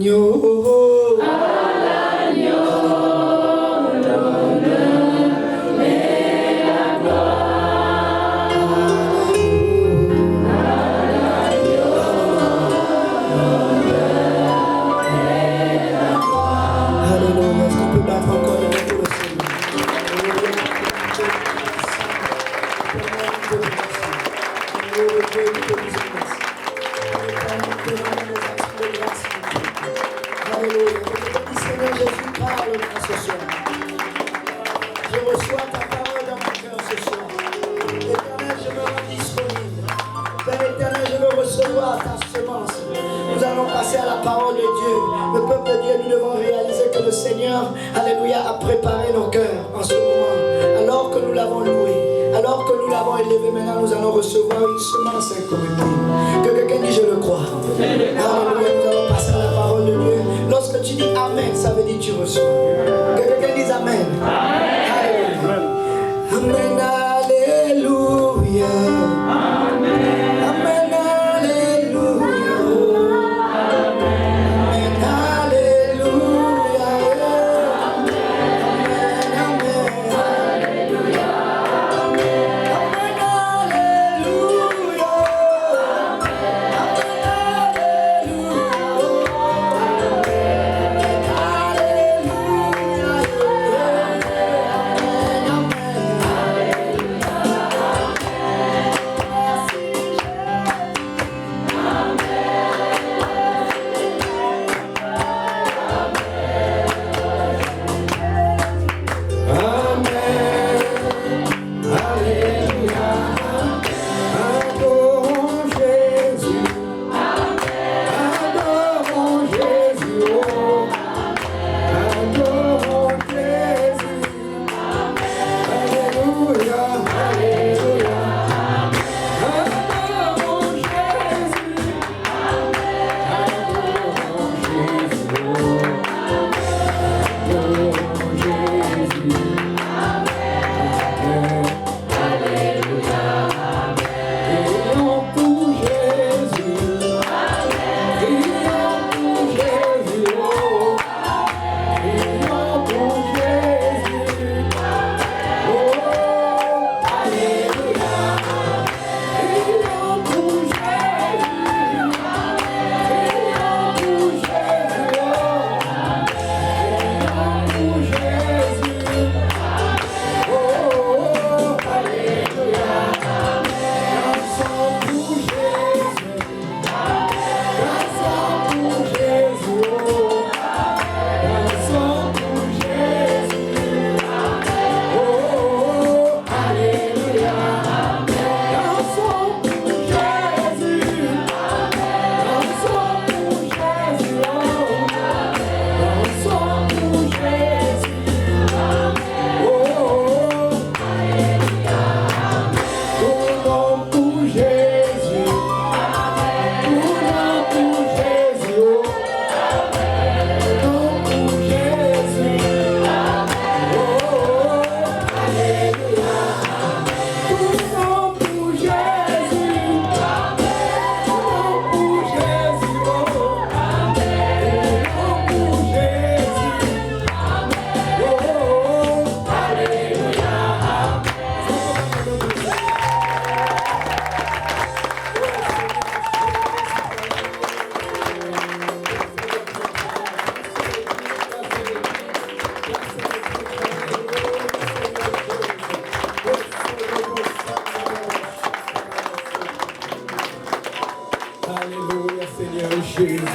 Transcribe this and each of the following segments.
l'agneau.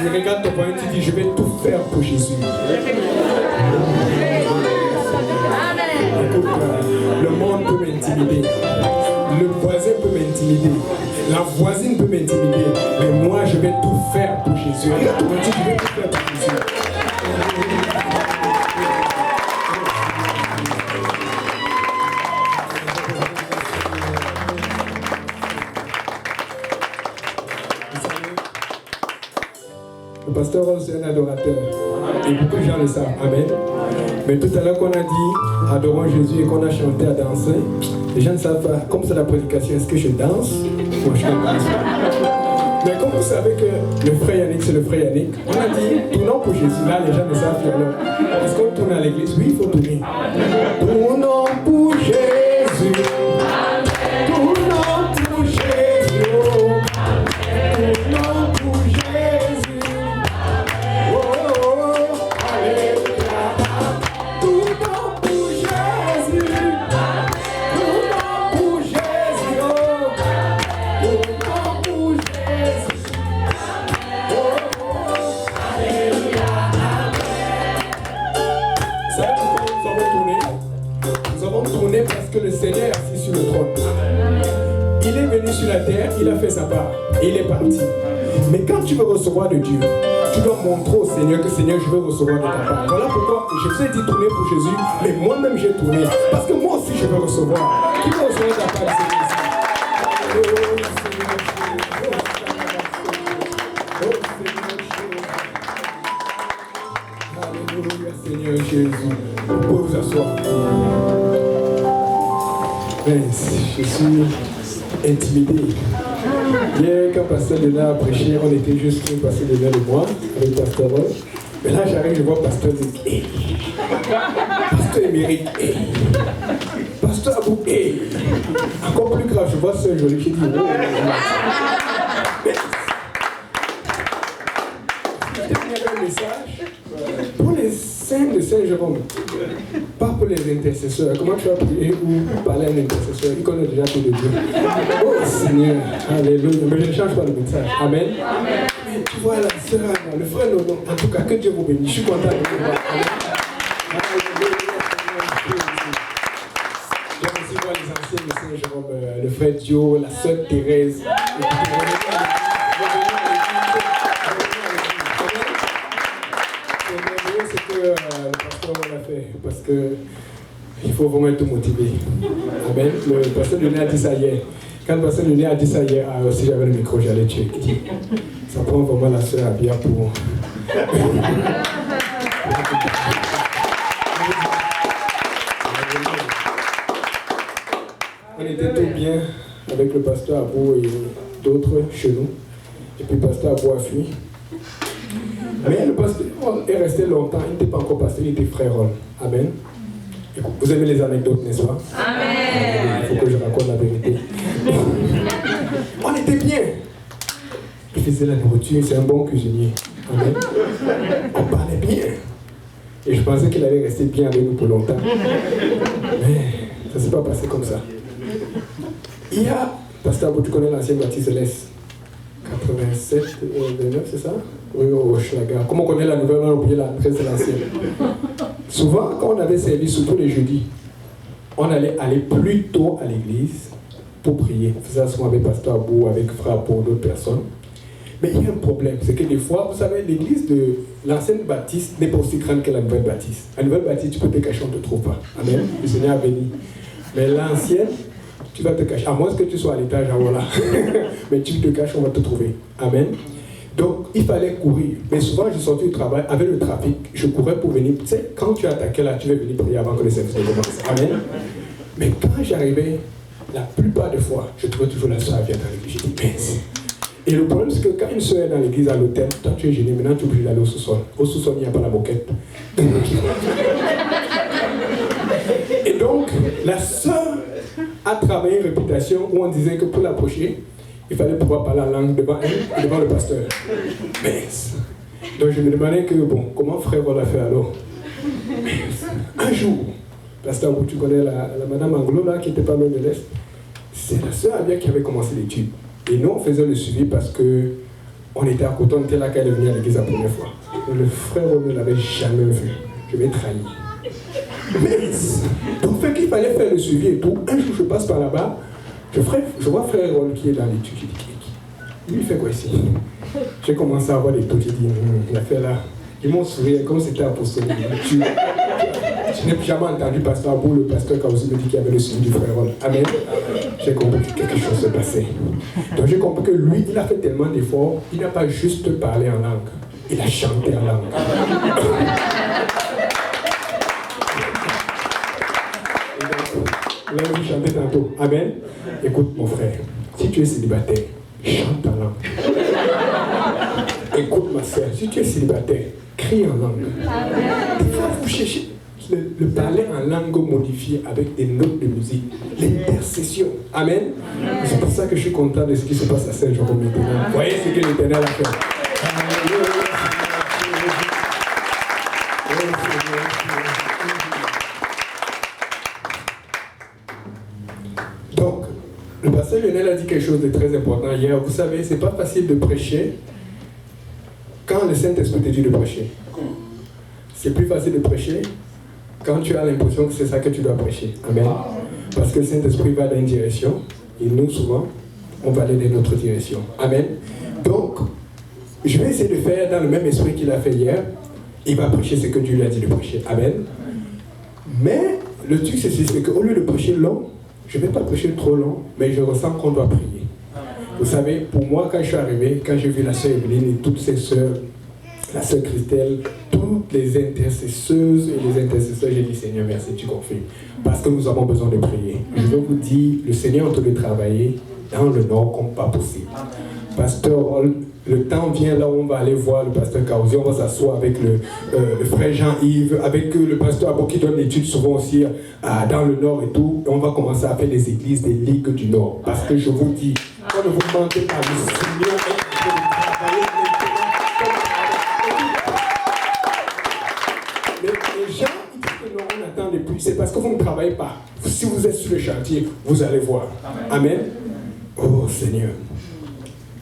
Regarde ton point, tu dis je vais tout faire pour Jésus. Écoute, le monde peut m'intimider, le voisin peut m'intimider, la voisine peut m'intimider, mais moi je vais tout faire pour Jésus. Regarde ton point, tu dis je vais tout faire pour Jésus. Le pasteur c'est un adorateur. Et beaucoup de gens le savent. Amen. Mais tout à l'heure qu'on a dit adorons Jésus et qu'on a chanté à danser, les gens ne savent pas, comme c'est la prédication, est-ce que je danse ou je ne danse pas? Mais comme vous savez que le frère Yannick, c'est le frère Yannick, on a dit, tournons pour Jésus. Là, les gens ne savent plus alors. Est-ce qu'on tourne à l'église? Oui, il faut tourner. Tournons pour Jésus. Tournons pour Jésus. Tournons pour Jésus. Oh, oh, oh. Alléluia. Tournons pour Jésus. Tournons pour Jésus. Oh. Tournons pour Jésus. Oh, oh. Alléluia. Ça, nous avons tourné. Nous avons tourné parce que le Seigneur est assis sur le trône. Il est venu sur la terre, il a fait sa part et il est parti. Mais quand tu veux recevoir de Dieu, tu dois montrer au Seigneur que Seigneur, je veux recevoir de ta part. Voilà pourquoi je vous ai dit tourner pour Jésus, mais moi-même j'ai tourné. Parce que moi aussi je veux recevoir. Qui veut recevoir de ta part, Seigneur? Alléluia, Seigneur Jésus. Vous pouvez vous asseoir. Je suis intimidé. Hier, quand Pasteur Léna a prêché, on était juste Pasteur Léna et moi, avec Pasteur Roy. Mais là, j'arrive, je vois Pasteur Nick. Hey. Pasteur Émeric. Hey. Pasteur Abou. Hey. Encore plus grave, je vois Sœur Jolie. J'ai dit, oh, mais je t'ai mis un message pour les saints de Saint-Jérôme. Pas pour les intercesseurs. Comment tu vas prier ou parler à un intercesseur? Il connaît déjà tout de Dieu. Oh Seigneur, alléluia. Mais je ne change pas le message. Amen. Amen. Mais tu vois la sœur, le frère Nono, en tout cas, que Dieu vous bénisse. Je suis content de vous voir. J'aime aussi voir les anciens de Saint-Jérôme, le frère Dio, la sœur Thérèse. C'est que le pasteur l'a fait parce que il faut vraiment être motivé. Amen. Le pasteur Denis a dit ça hier. Quand le pasteur Denis a dit ça hier, si j'avais le micro, j'allais tuer. Ça prend vraiment la sœur Abia pour. On était tout bien avec le pasteur Abou et d'autres chez nous. Et puis le pasteur Abou a fui. Mais le pasteur est resté longtemps, il n'était pas encore pasteur, il était frère. Amen. Vous aimez les anecdotes, n'est-ce pas? Amen. Il faut que je raconte la vérité. On était bien. Il faisait la nourriture, c'est un bon cuisinier. Amen. On parlait bien. Et je pensais qu'il allait rester bien avec nous pour longtemps. Mais ça ne s'est pas passé comme ça. Il y a, pasteur Abou, tu connais l'ancienne bâtisse Céleste 87, 29, c'est ça? Oui, au Schlager. Comme on connaît la nouvelle, on a oublié la très l'ancienne. Souvent, quand on avait servi, surtout les jeudis, on allait aller plus tôt à l'église pour prier. On faisait ça souvent avec Pasteur Abou, avec Frère pour d'autres personnes. Mais il y a un problème, c'est que des fois, vous savez, l'église de l'ancienne baptiste n'est pas aussi grande que la nouvelle baptiste. La nouvelle baptiste, tu peux te cacher, on ne te trouve pas. Amen. Le Seigneur a béni. Mais l'ancienne, tu vas te cacher, à moins que tu sois à l'étage, voilà. Mais tu te caches, on va te trouver. Amen. Donc, il fallait courir. Mais souvent, je sortais du travail, avec le trafic, je courais pour venir. Tu sais, quand tu attaquais là, tu veux venir prier avant que le service ne commence. Amen. Mais quand j'arrivais, la plupart des fois, je trouvais toujours la soeur vient dans l'église. Je dis, mince. Et le problème, c'est que quand une soeur est dans l'église à l'hôtel, toi tu es gêné, maintenant tu es obligé d'aller au sous-sol. Au sous-sol, il n'y a pas la moquette. Et donc, la soeur a travaillé une réputation où on disait que pour l'approcher, il fallait pouvoir parler la langue devant elle et devant le pasteur. Mince. Donc je me demandais que, bon, comment frère va la faire alors? Mince. Un jour, pasteur, tu connais la madame Anglo là, qui n'était pas loin de l'Est, c'est la sœur Abia qui avait commencé l'étude. Et nous, on faisait le suivi parce qu'on était à côté, on était là quand elle est venue à l'église la première fois. Et le frère ne l'avait jamais vu. Je vais trahir. Mince. Donc, fait qu'il fallait faire le suivi et tout. Un jour, je passe par là-bas. Je vois frère Ron qui est dans l'étude. Je dis, lui, il fait quoi ici? J'ai commencé à voir les trucs. J'ai dit, il a fait là. Ils m'ont souri comme c'était apostolique. Je n'ai jamais entendu pasteur Abou, le pasteur Kaouzi me dit qu'il y avait le suivi du frère Ron. Amen. J'ai compris que quelque chose se passait. Donc j'ai compris que lui, il a fait tellement d'efforts, il n'a pas juste parlé en langue, il a chanté en langue. Là, il chantait tantôt. Amen. Écoute, mon frère, si tu es célibataire, chante en langue. ma soeur, si tu es célibataire, crie en langue. Il faut vous chercher le parler en langue modifiée avec des notes de musique, l'intercession. Amen. C'est pour ça que je suis content de ce qui se passe à Saint-Jérôme maintenant. Vous voyez ce que l'Éternel a fait. Donc, le pasteur Lionel a dit quelque chose de très important hier. Vous savez, c'est pas facile de prêcher quand le Saint-Esprit te dit de prêcher. C'est plus facile de prêcher quand tu as l'impression que c'est ça que tu dois prêcher. Amen. Parce que le Saint-Esprit va dans une direction et nous, souvent, on va aller dans notre direction. Amen. Donc, je vais essayer de faire dans le même esprit qu'il a fait hier. Il va prêcher ce que Dieu lui a dit de prêcher. Amen. Mais le truc, c'est qu'au lieu de prêcher long, je ne vais pas prêcher trop long, mais je ressens qu'on doit prier. Vous savez, pour moi, quand je suis arrivé, quand j'ai vu la sœur Evelyne et toutes ses sœurs, la sœur Christelle, toutes les intercesseuses et les intercesseurs, j'ai dit Seigneur, merci, tu confirmes. Parce que nous avons besoin de prier. Je veux vous dire, le Seigneur est en train de travailler dans le Nord comme pas possible. Pasteur, le temps vient là où on va aller voir le pasteur Kaouzi, on va s'asseoir avec le frère Jean-Yves, avec le pasteur Abo qui donne l'étude souvent aussi dans le Nord et tout. Et on va commencer à faire des églises, des ligues du Nord. Parce que je vous dis, quand ne vous mentez pas, le Seigneur est en train de travailler les gens, ils disent que non, on attend depuis. C'est parce que vous ne travaillez pas. Si vous êtes sur le chantier, vous allez voir. Amen. Oh Seigneur.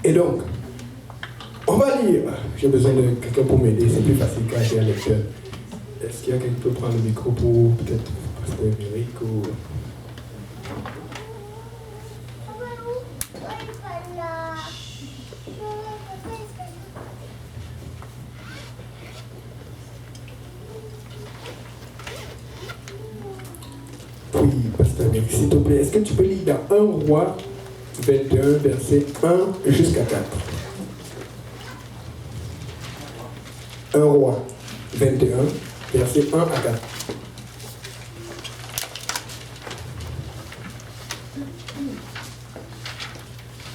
Et donc, on va lire. J'ai besoin de quelqu'un pour m'aider. C'est plus facile quand j'ai un lecteur. Est-ce qu'il y a quelqu'un qui peut prendre le micro pour peut-être Pasteur Eric ou... Oui, Pasteur Eric, s'il te plaît. Est-ce que tu peux lire dans 1 Roi 21, verset 1 jusqu'à 4. 1 Roi 21, verset 1 à 4.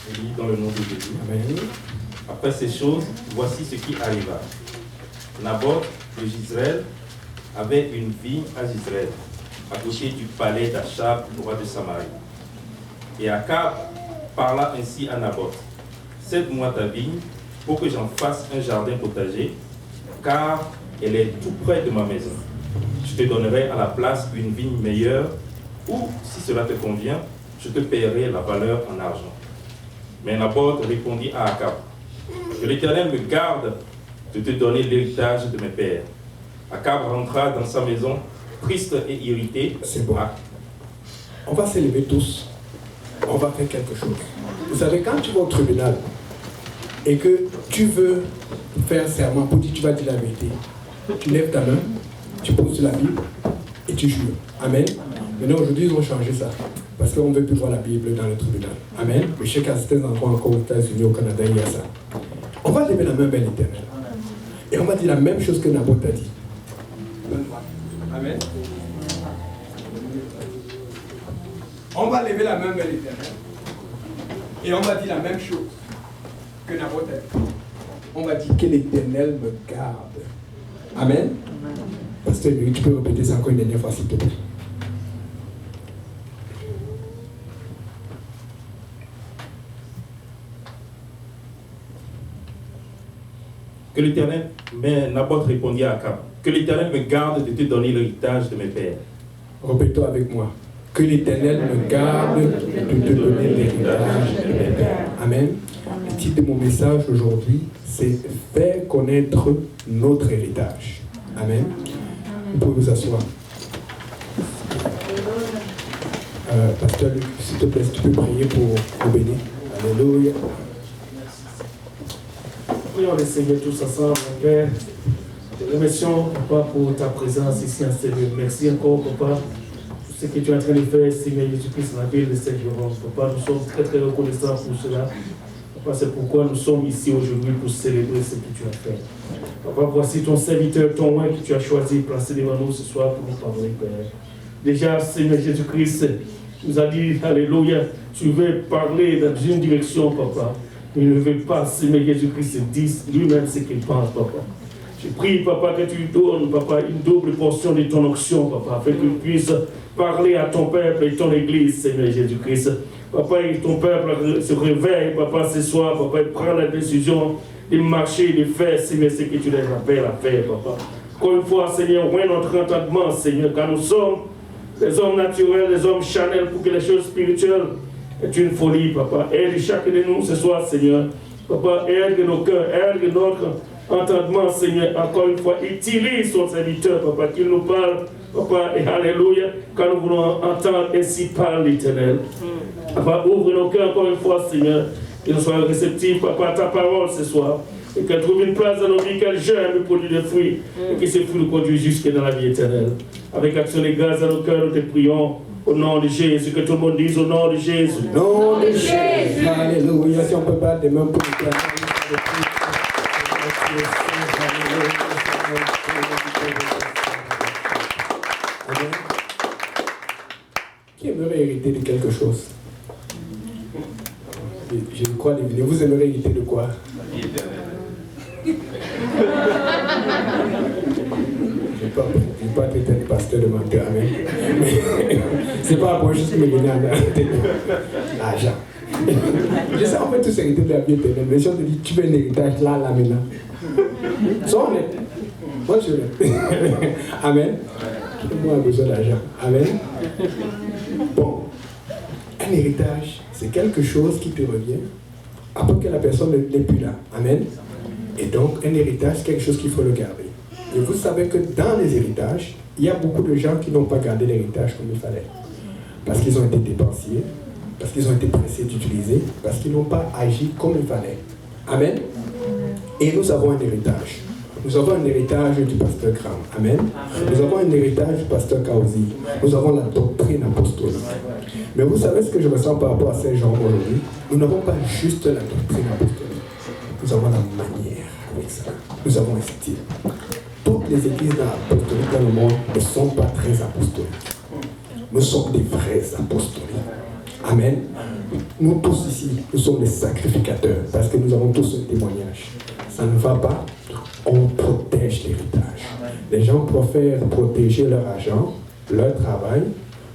Je lis dans le nom de Jésus. Amen. Après ces choses, voici ce qui arriva. Naboth de Jezreel avait une vigne à Jezreel, à côté du palais d'Achab, roi de Samarie. Et Akab parla ainsi à Naboth: cède-moi ta vigne pour que j'en fasse un jardin potager, car elle est tout près de ma maison. Je te donnerai à la place une vigne meilleure, ou, si cela te convient, je te paierai la valeur en argent. Mais Naboth répondit à Akab: que l'Éternel me garde de te donner l'héritage de mes pères. Akab rentra dans sa maison, triste et irrité. C'est bon. On va s'élever tous. On va faire quelque chose. Vous savez, quand tu vas au tribunal et que tu veux faire serment pour dire tu vas dire la vérité, tu lèves ta main, tu poses sur la Bible et tu jures. Amen. Maintenant, aujourd'hui, ils ont changé ça. Parce qu'on ne veut plus voir la Bible dans le tribunal. Amen. Mais je sais qu'à certains endroits, encore aux États-Unis, au Canada, il y a ça. On va lever la main vers l'Éternel. Et on va dire la même chose que Naboth a dit. Amen. On va lever la main vers l'Éternel. Et on va dire la même chose que Naboth a dit. On va dire que l'Éternel me garde. Amen. Pasteur Louis, tu peux répéter ça encore une dernière fois, s'il te plaît. Que l'Éternel, mais Naboth répondit à Akab: que l'Éternel me garde de te donner l'héritage de mes pères. Répétons avec moi. Que l'Éternel me garde de te donner l'héritage de mes pères. Amen. Le titre de mon message aujourd'hui, c'est faire connaître notre héritage. Amen. Vous pouvez vous asseoir. Pasteur Luc, s'il te plaît, si tu peux prier pour nous bénir. Alléluia. Prions le Seigneur tous ensemble, mon Père. Te remercions, Papa, pour ta présence ici en ce lieu. Merci encore, Papa, pour ce que tu es en train de faire, Seigneur Jésus-Christ, dans la ville de Saint-Jérôme. Papa, nous sommes très, très reconnaissants pour cela. Papa, c'est pourquoi nous sommes ici aujourd'hui pour célébrer ce que tu as fait. Papa, voici ton serviteur, ton roi que tu as choisi, placé devant nous ce soir pour nous parler, Père. Déjà, Seigneur Jésus-Christ nous a dit, alléluia, tu veux parler dans une direction, Papa. Il ne veut pas, Seigneur Jésus-Christ, dise lui-même ce qu'il pense, papa. Je prie, papa, que tu lui donnes, papa, une double portion de ton onction, papa, afin qu'il puisse parler à ton peuple et ton église, Seigneur Jésus-Christ. Papa, et ton peuple se réveille, papa, ce soir, papa, et prend la décision de marcher, de faire, Seigneur, ce que tu les appelles à faire, papa. Encore une fois, Seigneur, ouais notre entendement, Seigneur, car nous sommes les hommes naturels, les hommes charnels, pour que les choses spirituelles est une folie, papa. Aide chacun de nous ce soir, Seigneur. Papa, aide nos cœurs, aide notre entendement, Seigneur. Encore une fois, utilise ton serviteur, papa, qu'il nous parle, papa, et alléluia, car nous voulons entendre ainsi par l'Éternel. Papa, ouvre nos cœurs encore une fois, Seigneur, que nous soyons réceptifs, papa, à ta parole ce soir. Et qu'elle trouve une place dans nos vies, qu'elle germe et produit des fruits, et que ces fruits nous conduisent jusque dans la vie éternelle. Avec action de grâce dans nos cœurs, nous te prions au nom de Jésus, que tout le monde dise au nom de Jésus. Nom de Jésus. Alléluia. Si on peut battre des mains pour le Père. Qui aimerait hériter de quelque chose? Je crois deviner. Vous aimeriez hériter de quoi? Je ne vais pas traiter le pasteur de menteur, amen. C'est pas pour juste me donner l'argent. Je sais, on peut tous hériter de la vie éternelle. Mais si on te dit, tu veux un héritage là, maintenant. Sois honnête. Moi, je veux. Amen. Tout le monde a besoin d'argent. Amen. Bon. Un héritage, c'est quelque chose qui te revient après que la personne n'est plus là. Amen. Et donc, un héritage, c'est quelque chose qu'il faut le garder. Et vous savez que dans les héritages, il y a beaucoup de gens qui n'ont pas gardé l'héritage comme il fallait. Parce qu'ils ont été dépensiers, parce qu'ils ont été pressés d'utiliser, parce qu'ils n'ont pas agi comme il fallait. Amen. Et nous avons un héritage. Nous avons un héritage du pasteur Graham. Amen. Nous avons un héritage du pasteur Kaozi. Nous avons la doctrine apostolique. Mais vous savez ce que je ressens par rapport à Saint-Jean aujourd'hui? Nous n'avons pas juste la doctrine apostolique. Nous avons la manière avec ça. Nous avons un style. Toutes les églises apostoliques dans le monde ne sont pas très apostoliques. Nous sommes des vrais apostoliques. Amen. Nous tous ici, nous sommes des sacrificateurs parce que nous avons tous un témoignage. Ça ne va pas. On protège l'héritage. Les gens préfèrent protéger leur argent, leur travail,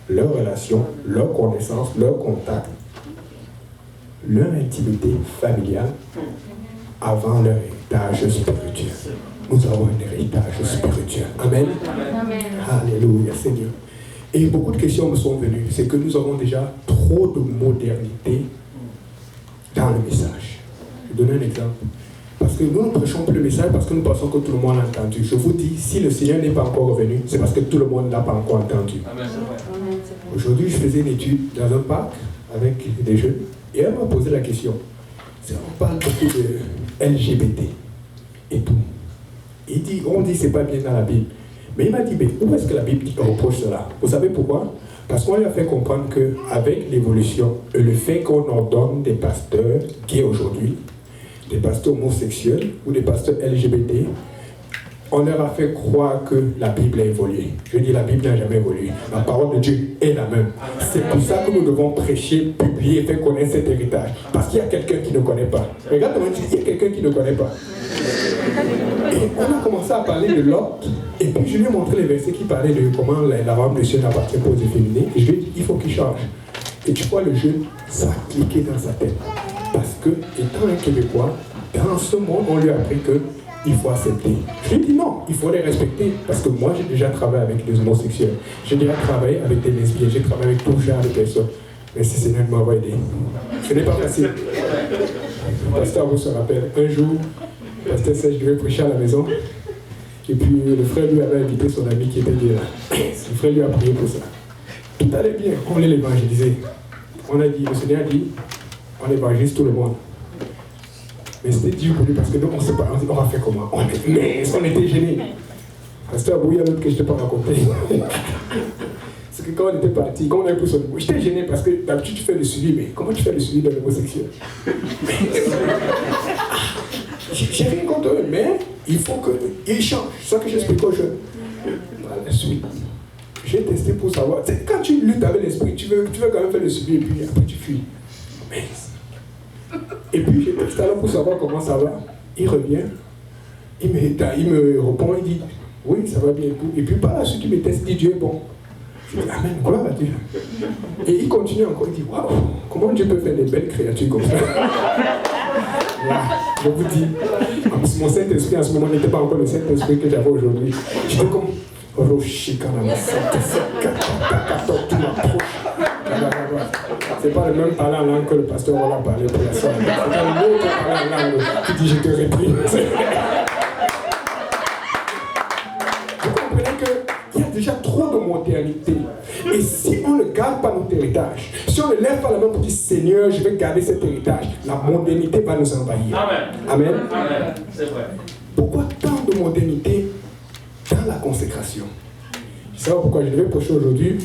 leurs relations, leurs connaissances, leurs contacts, leur intimité familiale avant leur héritage spirituel. Nous avons un héritage spirituel. Amen. Amen. Alléluia, Seigneur. Et beaucoup de questions me sont venues. C'est que nous avons déjà trop de modernité dans le message. Je vais donner un exemple. Parce que nous ne prêchons plus le message parce que nous pensons que tout le monde l'a entendu. Je vous dis, si le Seigneur n'est pas encore revenu, c'est parce que tout le monde ne l'a pas encore entendu. Amen. Aujourd'hui, je faisais une étude dans un parc avec des jeunes et elle m'a posé la question. On parle beaucoup de LGBT et tout. On dit que ce n'est pas bien dans la Bible. Mais il m'a dit, mais où est-ce que la Bible reproche cela? Vous savez pourquoi? Parce qu'on lui a fait comprendre qu'avec l'évolution et le fait qu'on ordonne des pasteurs gays aujourd'hui, des pasteurs homosexuels ou des pasteurs LGBT, on leur a fait croire que la Bible a évolué. Je dis, la Bible n'a jamais évolué. La parole de Dieu est la même. C'est pour ça que nous devons prêcher, publier, faire connaître cet héritage. Parce qu'il y a quelqu'un qui ne connaît pas. Regarde, il y a quelqu'un qui ne connaît pas. Et on a commencé à parler de Lot. Et puis je lui ai montré les versets qui parlaient de comment la robe de ciel n'appartient pas aux efféminés. Et je lui ai dit, il faut qu'il change. Et tu vois, le jeune, ça a cliqué dans sa tête. Parce que, étant un Québécois, dans ce monde, on lui a appris qu'il faut accepter. Je lui ai dit non, il faut les respecter. Parce que moi, j'ai déjà travaillé avec des homosexuels. J'ai déjà travaillé avec des lesbiennes. J'ai travaillé avec tout genre de personnes. Merci Seigneur de m'avoir aidé. Ce n'est pas facile. Pasteur vous se rappelle, un jour, Pasteur Serge devait prêcher à la maison. Et puis le frère lui avait invité son ami qui était là. Le frère lui a prié pour ça. Tout allait bien. On allait l'évangéliser. On a dit, le Seigneur a dit, on évangélise tout le monde. Mais c'était dur pour lui parce que nous, on ne sait pas, on a fait comment? On était gênés. Pasteur Abou, il y a un autre que je ne t'ai pas raconté. C'est que quand on était parti, quand on avait pris son niveau, j'étais gêné parce que d'habitude tu fais le suivi, mais comment tu fais le suivi de l'homosexuel? J'ai rien contre eux, mais il faut qu'ils changent. C'est ça que j'explique aux jeunes. À la suite, j'ai testé pour savoir. Quand tu luttes avec l'esprit, tu veux quand même faire le suivi et puis après tu fuis. Mais Et puis, je reste là pour savoir comment ça va. Il revient. Il me répond, il dit, oui, ça va bien et tout. Et puis, par la suite, il me teste, il dit, Dieu est bon. Je dis, amen, gloire à Dieu. Et il continue encore, il dit, waouh, comment Dieu peut faire des belles créatures comme ça? Là, je vous dis, mon Saint-Esprit en ce moment n'était pas encore le Saint-Esprit que j'avais aujourd'hui. J'étais comme, c'est pas le même parler en langue que le pasteur va parler pour la soeur. C'est un autre parler en langue qui dit je te réprime. Vous comprenez qu'il y a déjà trop de modernité. Et si on ne garde pas notre héritage, si on ne lève pas la main pour dire Seigneur, je vais garder cet héritage, la modernité va nous envahir. Amen. Amen. Amen. C'est vrai. Pourquoi tant de modernité dans la consécration? Je sais pas pourquoi je devais prêcher aujourd'hui.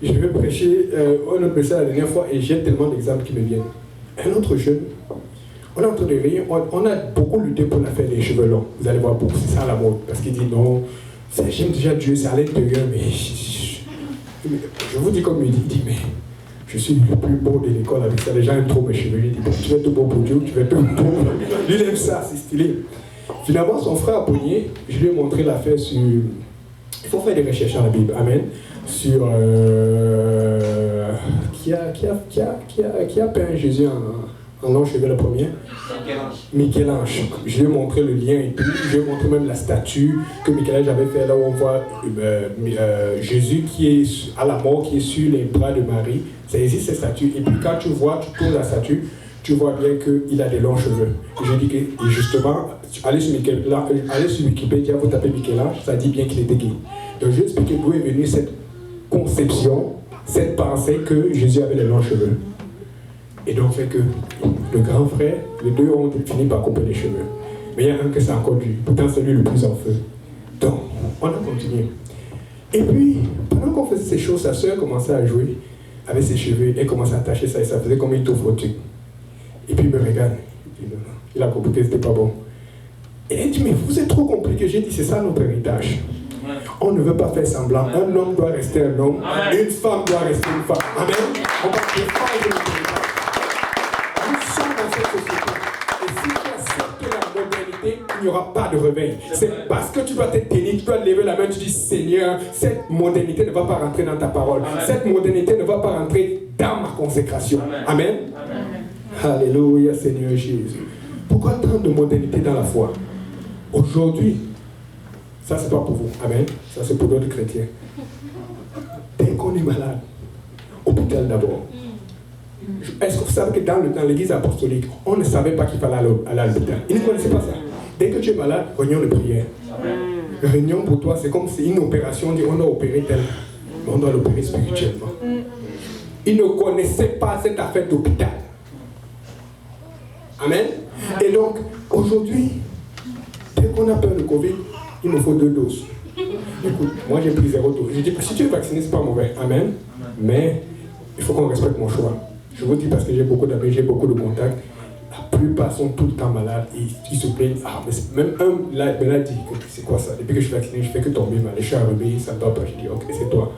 Je devais prêcher, on a prêché la dernière fois et j'ai tellement d'exemples qui me viennent. Un autre jeune, on est en train de rire, on a beaucoup lutté pour l'affaire des cheveux longs. Vous allez voir, c'est ça la mode. Parce qu'il dit non, j'aime déjà Dieu, c'est à l'intérieur, mais je vous dis comme il dit, mais je suis le plus beau de l'école avec ça. Les gens aiment trop mes cheveux. Il dit, bon, tu vas être beau pour Dieu, tu vas être beau. Lui, il aime ça, c'est stylé. Finalement, son frère a pogné, je lui ai montré l'affaire sur... Il faut faire des recherches dans la Bible, amen. Sur qui a peint Jésus en long cheveux le premier? Michel-Ange. Je lui ai montré le lien et tout. Je lui ai montré même la statue que Michel-Ange avait fait là où on voit Jésus qui est à la mort, qui est sur les bras de Marie. Ça existe cette statue. Et puis quand tu tournes la statue, tu vois bien qu'il a des longs cheveux. Et je dis que justement, allez sur Wikipédia, vous tapez Michel-Ange, ça dit bien qu'il était gay. Donc je vais expliquer d'où est venue cette conception, cette pensée que Jésus avait les longs cheveux. Et donc fait que le grand frère, les deux ont fini par couper les cheveux. Mais il y a un que c'est encore lui, pourtant c'est lui le plus en feu. Donc, on a continué. Et puis, pendant qu'on faisait ces choses, sa soeur commençait à jouer avec ses cheveux, elle commençait à attacher ça et ça faisait comme une touffe au truc. Et puis il me regarde, il a compris que c'était pas bon. Et elle dit, mais vous êtes trop compliqué. J'ai dit, c'est ça notre héritage. On ne veut pas faire semblant. Un homme doit rester un homme, une femme doit rester une femme. Amen. On va défendre notre héritage. Nous sommes dans cette société. Et si tu acceptes la modernité, il n'y aura pas de réveil. C'est parce que tu dois te tenir, tu dois lever la main, tu dis, Seigneur, cette modernité ne va pas rentrer dans ta parole. Cette modernité ne va pas rentrer dans ma consécration. Amen. Alléluia, Seigneur Jésus. Pourquoi tant de modernité dans la foi? Aujourd'hui, ça c'est pas pour vous, amen, ça c'est pour d'autres chrétiens. Dès qu'on est malade, hôpital d'abord. Est-ce que vous savez que dans l'église apostolique, on ne savait pas qu'il fallait aller à l'hôpital? Ils ne connaissaient pas ça. Dès que tu es malade, réunion de prière. Réunion pour toi, c'est comme si une opération, on dit on doit opérer tel, mais on doit l'opérer spirituellement. Ils ne connaissaient pas cette affaire d'hôpital. Amen. Et donc, aujourd'hui, dès qu'on a peur de Covid, il nous faut 2 doses. Écoute, moi j'ai pris 0 dose. Je dis, si tu es vacciné, c'est pas mauvais. Amen. Mais il faut qu'on respecte mon choix. Je vous dis parce que j'ai beaucoup d'amis, j'ai beaucoup de contacts. La plupart sont tout le temps malades. Ils se plaignent. Ah, mais même un me l'a dit. C'est quoi ça? Depuis que je suis vacciné, je fais que tomber mal. Je suis arrivé, ça ne va pas. Je dis, ok, c'est toi.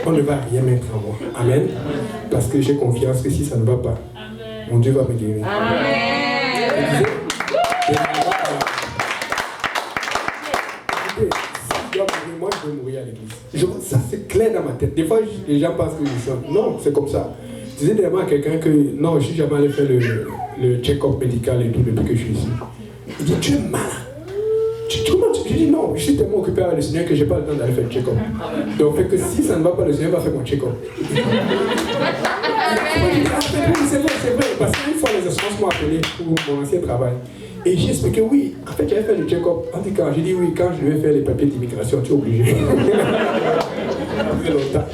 On ne va rien mettre en moi. Amen. Parce que j'ai confiance que si ça ne va pas, mon Dieu va me guérir. Amen. Moi, je vais mourir à l'église. Ça, c'est clair dans ma tête. Des fois, les gens pensent que je suis... Non, c'est comme ça. Je disais dernièrement à quelqu'un que... Non, je suis jamais allé faire le check-up médical et tout depuis que je suis ici. Il dit, tu es malade. Je dis non, je suis tellement occupé avec le Seigneur que je n'ai pas le temps d'aller faire le check-up. Donc, fait que si ça ne va pas, le Seigneur va faire mon check-up. C'est vrai, parce qu'une fois les assurances m'ont appelé pour mon ancien travail. Et j'ai expliqué, oui, en fait j'avais fait le check-up. En tout cas, j'ai dit oui, quand je vais faire les papiers d'immigration, tu es obligé. Après longtemps.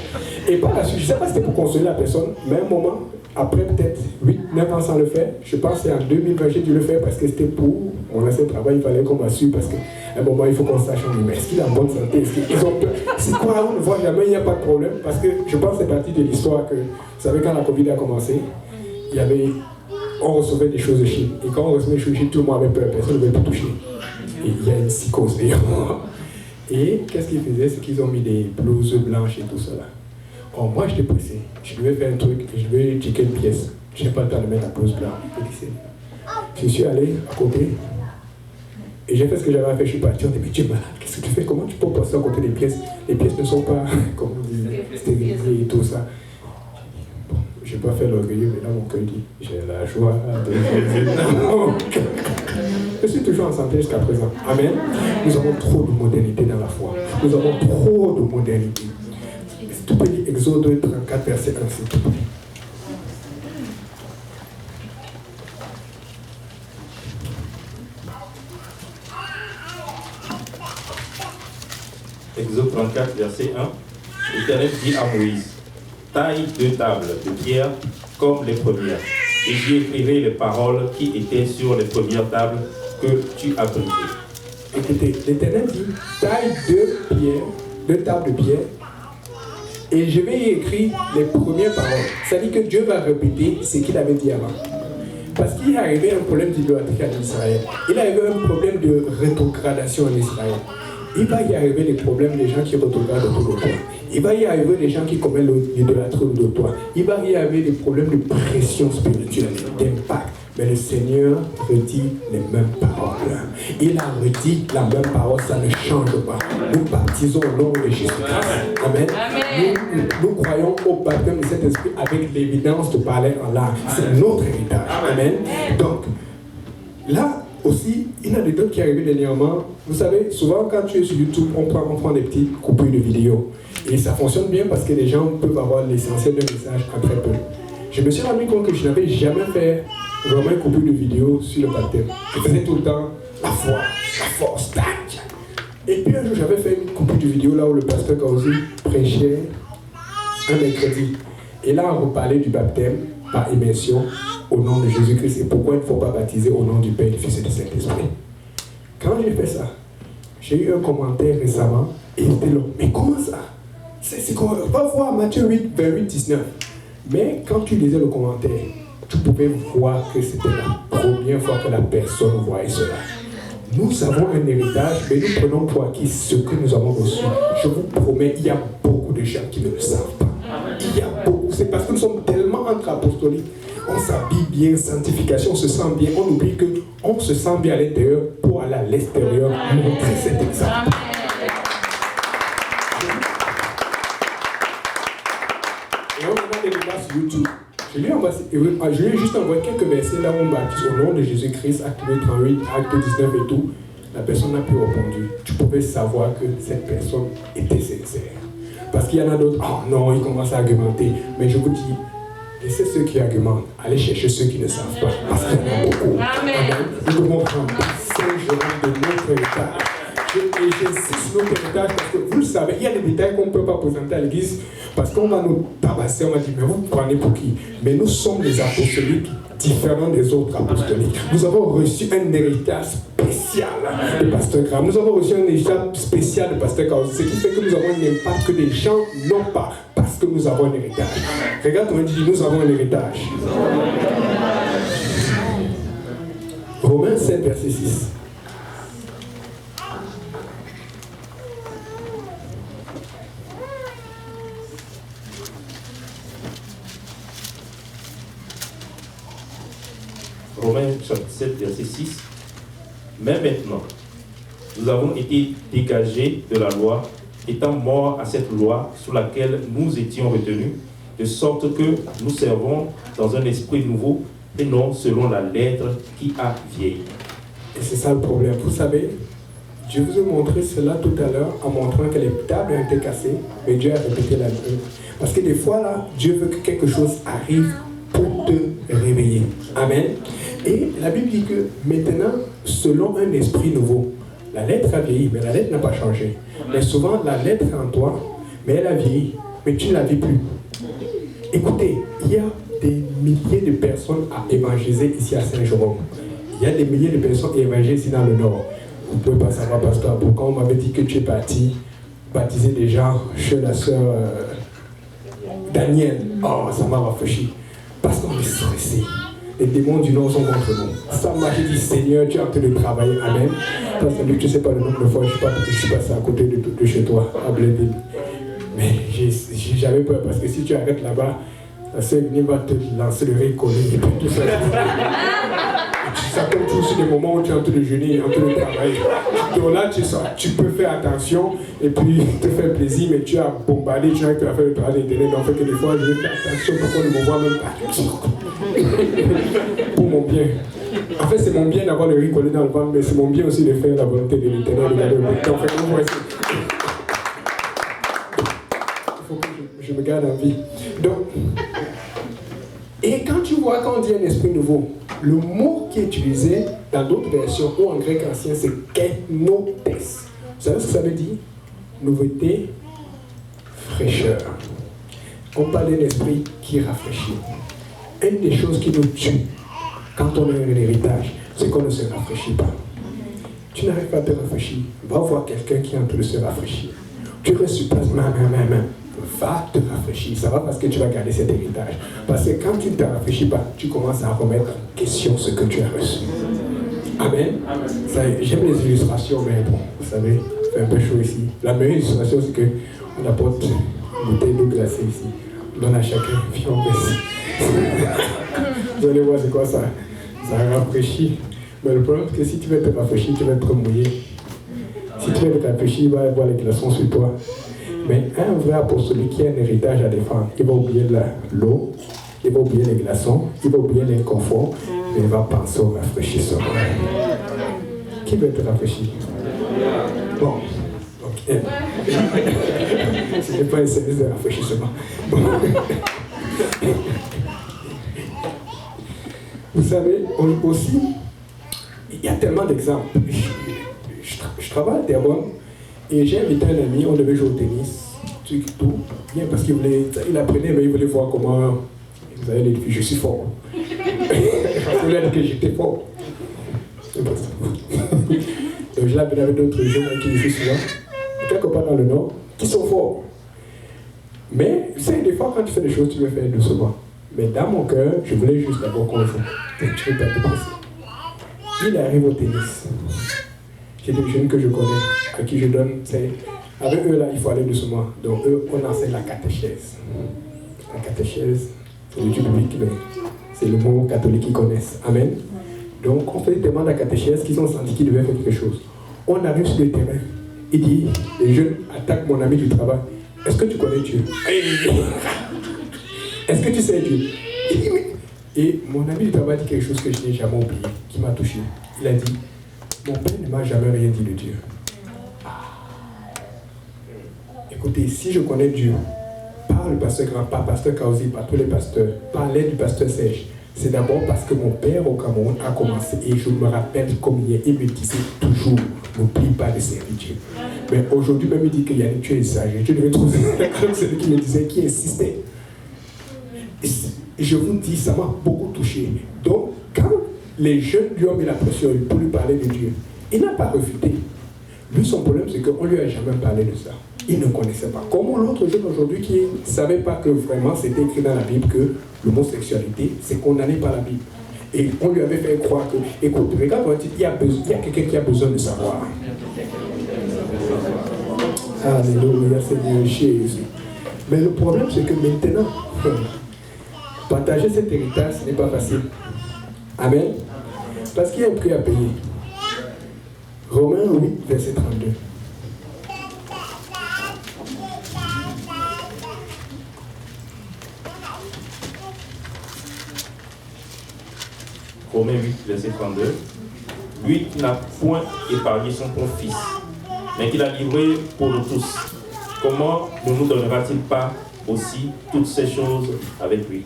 Et par la suite, je ne sais pas si c'était pour consoler la personne, mais à un moment, après peut-être 8-9 ans sans le faire, je pense que c'est en 2020 j'ai dû le faire parce que c'était pour mon ancien travail, il fallait qu'on m'assure parce qu'à un moment il faut qu'on sache, mais est-ce qu'il est en bonne santé? Ils ont peur. C'est quoi, on ne voit jamais, il n'y a pas de problème. Parce que je pense que c'est partie de l'histoire que, vous savez, quand la Covid a commencé, on recevait des choses de Chine. Et quand on recevait des choses de Chine, tout le monde avait peur, personne ne voulait plus toucher. Et il y a une psychose d'ailleurs. Et qu'est-ce qu'ils faisaient? C'est qu'ils ont mis des blouses blanches et tout ça là. Or, moi j'étais pressé. Je devais faire un truc, je devais checker une pièce. Je n'ai pas le temps de mettre la blouse blanche. Je suis allé à côté et j'ai fait ce que j'avais à faire. Je suis parti. On dit, mais tu es malade, qu'est-ce que tu fais? Comment tu peux passer à côté des pièces? Les pièces ne sont pas, comment on dit, stérilisées et tout ça. Bon, je n'ai pas fait l'orgueilleux, mais là mon cœur dit, j'ai la joie de Jésus dans mon cœur. Je suis toujours en santé jusqu'à présent. Amen. Nous avons trop de modernité dans la foi. Nous avons trop de modernité. Tout petit Exode 34, verset 1, s'il te plaît. Exode 34, verset 1. L'Éternel dit à Moïse, taille 2 tables de pierre comme les premières, et j'y écrirai les paroles qui étaient sur les premières tables que tu as brisées. Écoutez, l'Éternel dit, taille 2 tables de pierre, et je vais y écrire les premières paroles. Ça dit que Dieu va répéter ce qu'il avait dit avant. Parce qu'il est arrivé un problème d'idolâtrie en Israël. Il est arrivé un problème de rétrogradation en Israël. Il va y arriver des problèmes des gens qui rétrogradent autour de toi. Il va y arriver des gens qui commettent l'idolâtrie autour de toi. Il va y arriver des problèmes de pression spirituelle, d'impact. Mais le Seigneur redit les mêmes paroles. Il a redit la même parole, ça ne change pas. Nous baptisons au nom de Jésus-Christ. Amen. Nous croyons au baptême de cet esprit avec l'évidence de parler en langue. C'est notre héritage. Amen. Donc, là aussi, une anecdote qui est arrivée dernièrement. Vous savez, souvent quand tu es sur YouTube, on prend des petites coupures de vidéos. Et ça fonctionne bien parce que les gens peuvent avoir l'essentiel d'un message en très peu. Je me suis rendu compte que je n'avais jamais fait vraiment une coupure de vidéo sur le baptême. Je faisais tout le temps la foi, la force, tac. Et puis un jour, j'avais fait une coupure de vidéo là où le pasteur Kauzi prêchait un mercredi. Et là, on parlait du baptême par immersion au nom de Jésus-Christ et pourquoi il ne faut pas baptiser au nom du Père, du Fils et du Saint-Esprit. Quand j'ai fait ça, j'ai eu un commentaire récemment et il était long. Mais comment ça? C'est quoi? Va voir Matthieu 8, 28, 19. Mais quand tu lisais le commentaire, tu pouvais voir que c'était la première fois que la personne voyait cela. Nous avons un héritage, mais nous prenons pour acquis ce que nous avons reçu. Je vous promets, il y a beaucoup de gens qui ne le savent pas. Il y a beaucoup. C'est parce que nous sommes tellement entre apostoliques. On s'habille bien, sanctification, on se sent bien. On oublie qu'on se sent bien à l'intérieur pour aller à l'extérieur montrer cet exemple. Et on a des débats sur YouTube. Je lui ai juste envoyé quelques versets là où on baptise au nom de Jésus-Christ, acte 38, acte 19 et tout. La personne n'a plus répondu. Tu pouvais savoir que cette personne était sincère. Parce qu'il y en a d'autres, oh non, ils commencent à argumenter. Mais je vous dis, laissez ceux qui argumentent, allez chercher ceux qui ne savent pas. Parce qu'il y en a beaucoup. Amen. Nous devons prendre Saint-Jérôme de notre héritage. Et j'insiste sur notre héritage parce que vous le savez, il y a des détails qu'on ne peut pas présenter à l'église parce qu'on va nous tabasser, on va dire, mais vous prenez pour qui? Mais nous sommes des apostoliques différents des autres apostoliques. Nous avons reçu un héritage spécial de Pasteur Graham. Nous avons reçu un héritage spécial de Pasteur Kauzi. Ce qui fait que nous avons un impact que les gens n'ont pas parce que nous avons un héritage. Regarde comment il dit, nous avons un héritage. Romains 7, verset 6. Romains chapitre 7, verset 6. Mais maintenant, nous avons été dégagés de la loi, étant morts à cette loi sous laquelle nous étions retenus, de sorte que nous servons dans un esprit nouveau et non selon la lettre qui a vieilli. Et c'est ça le problème. Vous savez, je vous ai montré cela tout à l'heure en montrant que les tables ont été cassées, mais Dieu a répété la même. Parce que des fois, là, Dieu veut que quelque chose arrive pour te réveiller. Amen. Et la Bible dit que maintenant, selon un esprit nouveau, la lettre a vieilli, mais la lettre n'a pas changé. Mais souvent, la lettre est en toi, mais elle a vieilli, mais tu ne la vis plus. Écoutez, il y a des milliers de personnes à évangéliser ici à Saint-Jérôme. Il y a des milliers de personnes à évangéliser ici dans le Nord. Vous ne pouvez pas savoir, pasteur, pourquoi on m'avait dit que tu es parti baptiser des gens chez la sœur Daniel. Oh, ça m'a rafraîchi. Parce qu'on est stressé. Les démons du Nord sont contre nous. Ça m'a dit, Seigneur, tu es en train de travailler. Amen. Parce que tu ne sais pas le nombre de fois, je suis passé à côté de chez toi, à Blainville. Mais j'avais peur parce que si tu arrêtes là-bas, La sœur Evelyne va te lancer le récollé et puis tout ça. Ça tombe toujours sur des moments où tu es en train de jeûner, en train de travailler. Donc là, tu peux faire attention et puis te faire plaisir, mais tu as bombardé, tu as fait le travail d'internet. Donc, fait que des fois, je vais faire attention pour qu'on ne me voit même pas. Pour mon bien. En fait, c'est mon bien d'avoir le riz collé dans le ventre, mais c'est mon bien aussi de faire la volonté de l'Éternel. Donc, il faut que je me garde en vie. Donc, et quand tu vois, quand on dit un esprit nouveau, le mot qui est utilisé dans d'autres versions ou en grec ancien, c'est kenotes. Vous savez ce que ça veut dire? Nouveauté, fraîcheur. On parle d'un esprit qui rafraîchit. Une des choses qui nous tue quand on a un héritage, c'est qu'on ne se rafraîchit pas. Tu n'arrives pas à te rafraîchir. Va voir quelqu'un qui est en train de se rafraîchir. Tu restes sur place, va te rafraîchir. Ça va parce que tu vas garder cet héritage. Parce que quand tu ne te rafraîchis pas, tu commences à remettre en question ce que tu as reçu. Amen. J'aime les illustrations, mais bon, vous savez, c'est un peu chaud ici. La meilleure illustration, c'est qu'on apporte une bouteille d'eau glacée ici. On donne à chacun, puis on baisse. Vous allez voir, c'est quoi ça? Ça rafraîchit. Mais le problème, c'est que si tu veux te rafraîchir, tu vas être mouillé. Si tu veux te rafraîchir, il va y avoir les glaçons sur toi. Mais un vrai apostolique qui a un héritage à défendre, il va oublier l'eau, il va oublier les glaçons, il va oublier l'inconfort, mais il va penser au rafraîchissement. Qui veut te rafraîchir? Bon, ok. Ce n'est pas un service de rafraîchissement. Bon. Vous savez, aussi, il y a tellement d'exemples. Je travaille à Terrebonne et j'ai invité un ami, on devait jouer au tennis, tout, bien parce qu'il apprenait, mais il voulait voir comment, vous avez dit, je suis fort. Il voulait dire que j'étais fort. Donc je l'ai appelé avec d'autres jeunes qui le font souvent, quelque part dans le Nord, qui sont forts. Mais, tu sais, des fois, quand tu fais des choses, tu veux faire doucement. Mais dans mon cœur, je voulais juste d'abord qu'on joue. Donc, tu ne veux pas te presser. Il arrive au tennis. J'ai des jeunes que je connais, à qui je donne, avec eux là, il faut aller doucement. Donc, eux, on enseigne la catéchèse. La catéchèse, c'est le Dieu public, mais c'est le mot catholique qu'ils connaissent. Amen. Donc, on fait tellement de la catéchèse qu'ils ont senti qu'ils devaient faire quelque chose. On arrive sur le terrain. Il dit, les jeunes attaquent mon ami du travail. Est-ce que tu connais Dieu? Est-ce que tu sais Dieu? Il dit, mais... Et mon ami du travail dit quelque chose que je n'ai jamais oublié, qui m'a touché. Il a dit, mon père ne m'a jamais rien dit de Dieu. Écoutez, si je connais Dieu, par le pasteur Grand, par pasteur Kaozi, par tous les pasteurs, par l'aide du pasteur Serge, c'est d'abord parce que mon père au Cameroun a commencé et je me rappelle combien il me disait toujours, n'oublie pas de servir Dieu. Mais aujourd'hui même il dit que Yannick, tu es exagéré. Je devais trouver celui qui me disait, qui insistait. Et je vous dis, ça m'a beaucoup touché. Donc, quand les jeunes lui ont mis la pression pour lui parler de Dieu, il n'a pas refuté. Lui, son problème, c'est qu'on ne lui a jamais parlé de ça. Il ne connaissait pas. Comment l'autre jeune aujourd'hui qui ne savait pas que vraiment c'était écrit dans la Bible que l'homosexualité, c'est condamné par la Bible. Et on lui avait fait croire que, écoute, regarde, il y a quelqu'un qui a besoin de savoir. Alléluia, Seigneur Jésus. Mais le problème, c'est que maintenant, partager cet héritage, ce n'est pas facile. Amen. Parce qu'il y a un prix à payer. Romains 8, verset 32. Romains 8, verset 32. Lui qui n'a point épargné son propre fils, mais qui l'a livré pour nous tous, comment ne nous donnera-t-il pas aussi toutes ces choses avec lui?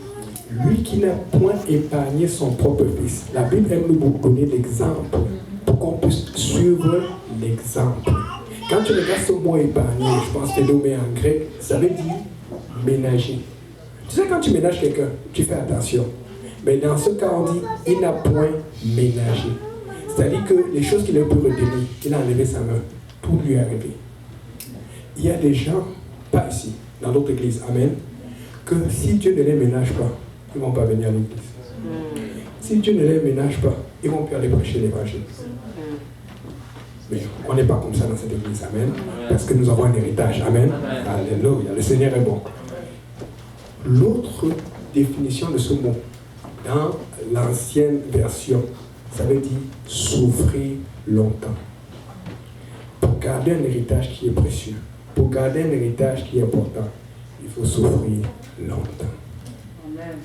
Lui qui n'a point épargné son propre fils. La Bible aime nous donner l'exemple pour qu'on puisse suivre l'exemple. Quand tu regardes ce mot épargner, je pense que c'est nommé en grec, ça veut dire ménager. Tu sais, quand tu ménages quelqu'un, tu fais attention. Mais dans ce cas, on dit, il n'a point ménagé. C'est-à-dire que les choses qu'il a pu retenir, il a enlevé sa main. Tout lui est arrivé. Il y a des gens, pas ici, dans d'autres églises, amen, que si Dieu ne les ménage pas, ils ne vont pas venir à l'église. Si Dieu ne les ménage pas, ils ne vont plus aller prêcher l'évangile. Mais on n'est pas comme ça dans cette église, amen, parce que nous avons un héritage, amen. Alléluia, le Seigneur est bon. L'autre définition de ce mot, dans l'ancienne version, ça veut dire souffrir longtemps. Pour garder un héritage qui est précieux, pour garder un héritage qui est important, il faut souffrir longtemps. Amen.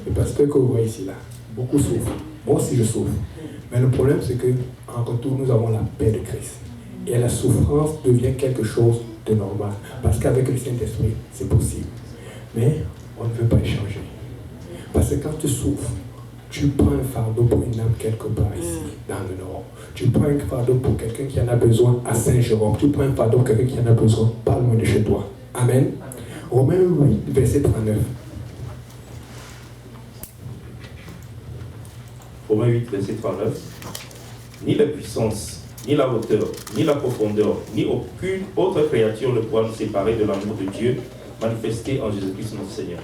Le pasteur que vous voyez ici, là, beaucoup souffrent. Moi aussi, je souffre. Mais le problème, c'est qu'en retour, nous avons la paix de Christ. Et la souffrance devient quelque chose de normal. Parce qu'avec le Saint-Esprit, c'est possible. Mais on ne veut pas échanger. Parce que quand tu souffres, tu prends un fardeau pour une âme quelque part ici, dans le Nord. Tu prends un fardeau pour quelqu'un qui en a besoin à Saint-Jérôme. Tu prends un fardeau pour quelqu'un qui en a besoin pas loin de chez toi. Amen. Romains 8, verset 39. Romains 8, verset 39. Ni la puissance, ni la hauteur, ni la profondeur, ni aucune autre créature ne pourra nous séparer de l'amour de Dieu manifesté en Jésus-Christ notre Seigneur.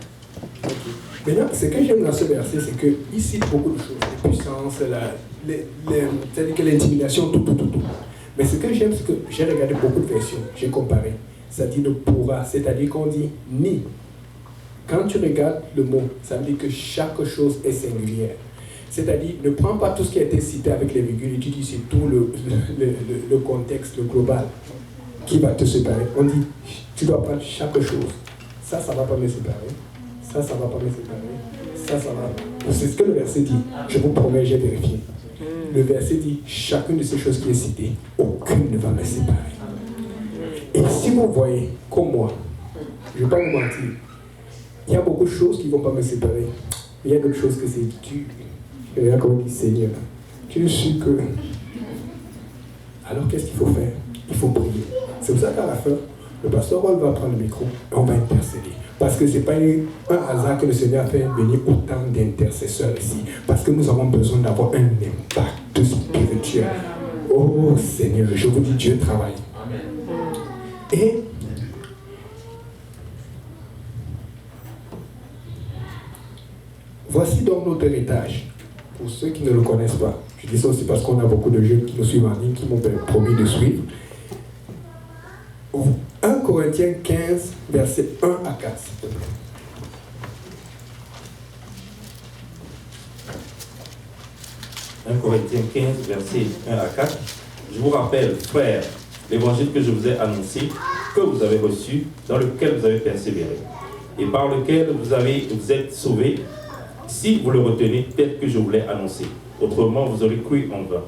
Maintenant, ce que j'aime dans ce verset, c'est qu'il cite beaucoup de choses. La puissance, c'est-à-dire que l'intimidation, tout. Mais ce que j'aime, c'est que j'ai regardé beaucoup de versions, j'ai comparé. Ça dit ne pourra, c'est-à-dire qu'on dit ni. Quand tu regardes le mot, ça veut dire que chaque chose est singulière. C'est-à-dire, ne prends pas tout ce qui a été cité avec les virgules et tu dis c'est tout le contexte, le global, qui va te séparer. On dit, tu dois prendre chaque chose. Ça ne va pas me séparer. Ça ne va pas me séparer. Ça va. C'est ce que le verset dit. Je vous promets, j'ai vérifié. Le verset dit, chacune de ces choses qui est citée, aucune ne va me séparer. Et si vous voyez, comme moi, je ne vais pas vous mentir, il y a beaucoup de choses qui ne vont pas me séparer. Il y a d'autres choses que c'est dur. Et là, comme on dit, Seigneur, tu sais que... Alors, qu'est-ce qu'il faut faire? Il faut prier. C'est pour ça qu'à la fin, le pasteur Roll va prendre le micro et on va intercéder. Parce que ce n'est pas un hasard que le Seigneur a fait venir autant d'intercesseurs ici. Parce que nous avons besoin d'avoir un impact spirituel. Oh Seigneur, je vous dis, Dieu travaille. Et voici donc notre héritage. Pour ceux qui ne le connaissent pas, je dis ça aussi parce qu'on a beaucoup de jeunes qui nous suivent en ligne, qui m'ont promis de suivre. 1 Corinthiens 15, versets 1 à 4, s'il te plaît. « 1 Corinthiens 15, versets 1 à 4. Je vous rappelle, frères, l'évangile que je vous ai annoncé, que vous avez reçu, dans lequel vous avez persévéré, et par lequel vous êtes sauvés, si vous le retenez tel que je vous l'ai annoncé. Autrement, vous aurez cru en vain.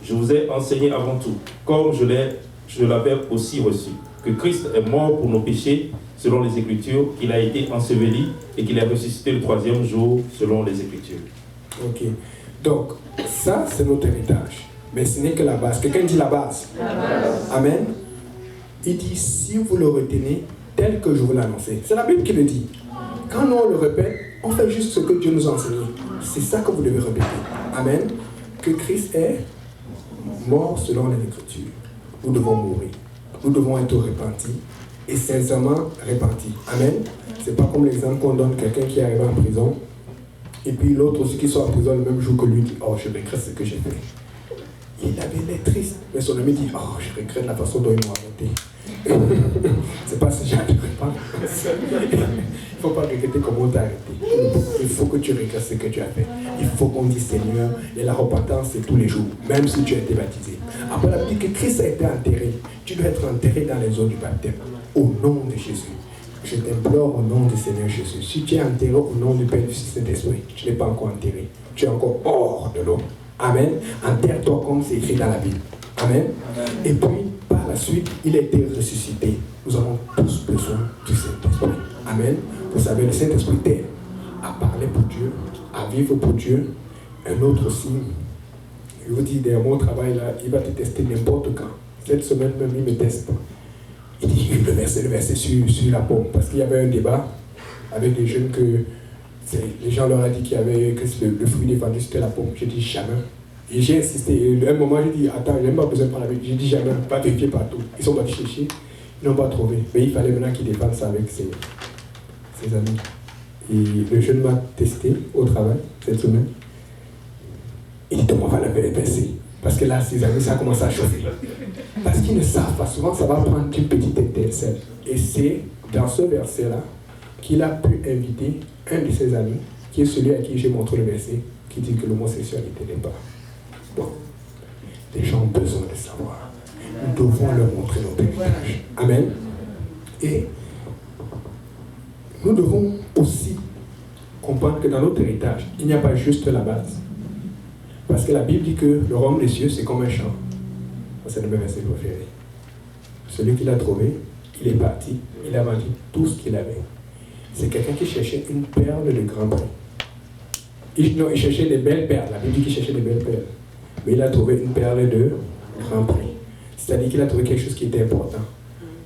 Je vous ai enseigné avant tout, comme je l'avais aussi reçu, que Christ est mort pour nos péchés, selon les Écritures, qu'il a été enseveli et qu'il est ressuscité le 3e jour, selon les Écritures. » Ok. Donc, ça, c'est notre héritage. Mais ce n'est que la base. Quelqu'un dit la base. La base. Amen. Il dit, si vous le retenez tel que je vous l'ai annoncé. C'est la Bible qui le dit. Quand nous, on le répète, on fait juste ce que Dieu nous a enseigné. C'est ça que vous devez répéter. Amen. Que Christ est mort selon les Écritures. Nous devons mourir. Nous devons être repentis et sincèrement repentis. Amen. C'est pas comme l'exemple qu'on donne quelqu'un qui est arrivé en prison et puis l'autre aussi qui soit en prison le même jour que lui dit « Oh, je regrette ce que j'ai fait. » Il avait l'air triste, mais son ami dit « Oh, je regrette la façon dont ils m'ont arrêté. » C'est pas ce genre de repentance. Il ne faut pas regretter comment on t'a arrêté. Il faut que tu regrettes ce que tu as fait. Il faut qu'on dise Seigneur, et la repentance c'est tous les jours, même si tu as été baptisé. Après la Bible dit que Christ a été enterré. Tu dois être enterré dans les eaux du baptême. Au nom de Jésus. Je t'implore au nom du Seigneur Jésus. Si tu es enterré au nom du Père, du Fils et de l'Esprit, tu n'es pas encore enterré. Tu es encore hors de l'eau. Amen. Enterre-toi comme c'est écrit dans la Bible. Amen. Et puis, par la suite, il a été ressuscité. Nous avons tous besoin du Saint-Esprit. Amen. Vous savez, le Saint-Esprit t'aide à parler pour Dieu, à vivre pour Dieu. Un autre aussi, je vous dis, derrière mon travail là, il va te tester n'importe quand. Cette semaine même, il me teste. Il dit le verset sur la pomme. Parce qu'il y avait un débat avec les jeunes que les gens leur ont dit que le fruit défendu c'était la pomme. J'ai dit jamais. Et j'ai insisté. À un moment, j'ai dit attends, j'ai même pas besoin de parler avec. J'ai dit jamais, pas vérifier partout. Ils sont partis chercher, ils n'ont pas trouvé. Mais il fallait maintenant qu'ils défendent ça avec ses amis. Et le jeune m'a testé au travail cette semaine. Il dit on va la verser. Parce que là, ses amis, ça a commencé à chauffer. Parce qu'ils ne savent pas. Souvent, ça va prendre une petite étincelle. Et c'est dans ce verset-là qu'il a pu inviter un de ses amis, qui est celui à qui j'ai montré le verset, qui dit que l'homosexualité n'est pas bon. Les gens ont besoin de savoir. Nous devons leur montrer notre héritage. Amen. Et nous devons aussi comprendre que dans notre héritage, il n'y a pas juste la base. Parce que la Bible dit que le royaume des cieux, c'est comme un champ. C'est le même verset préféré. Celui qui l'a trouvé, il est parti, il a vendu tout ce qu'il avait. C'est quelqu'un qui cherchait une perle de grand prix. Il cherchait des belles perles. La Bible dit qu'il cherchait des belles perles. Mais il a trouvé une perle de grand prix. C'est-à-dire qu'il a trouvé quelque chose qui était important.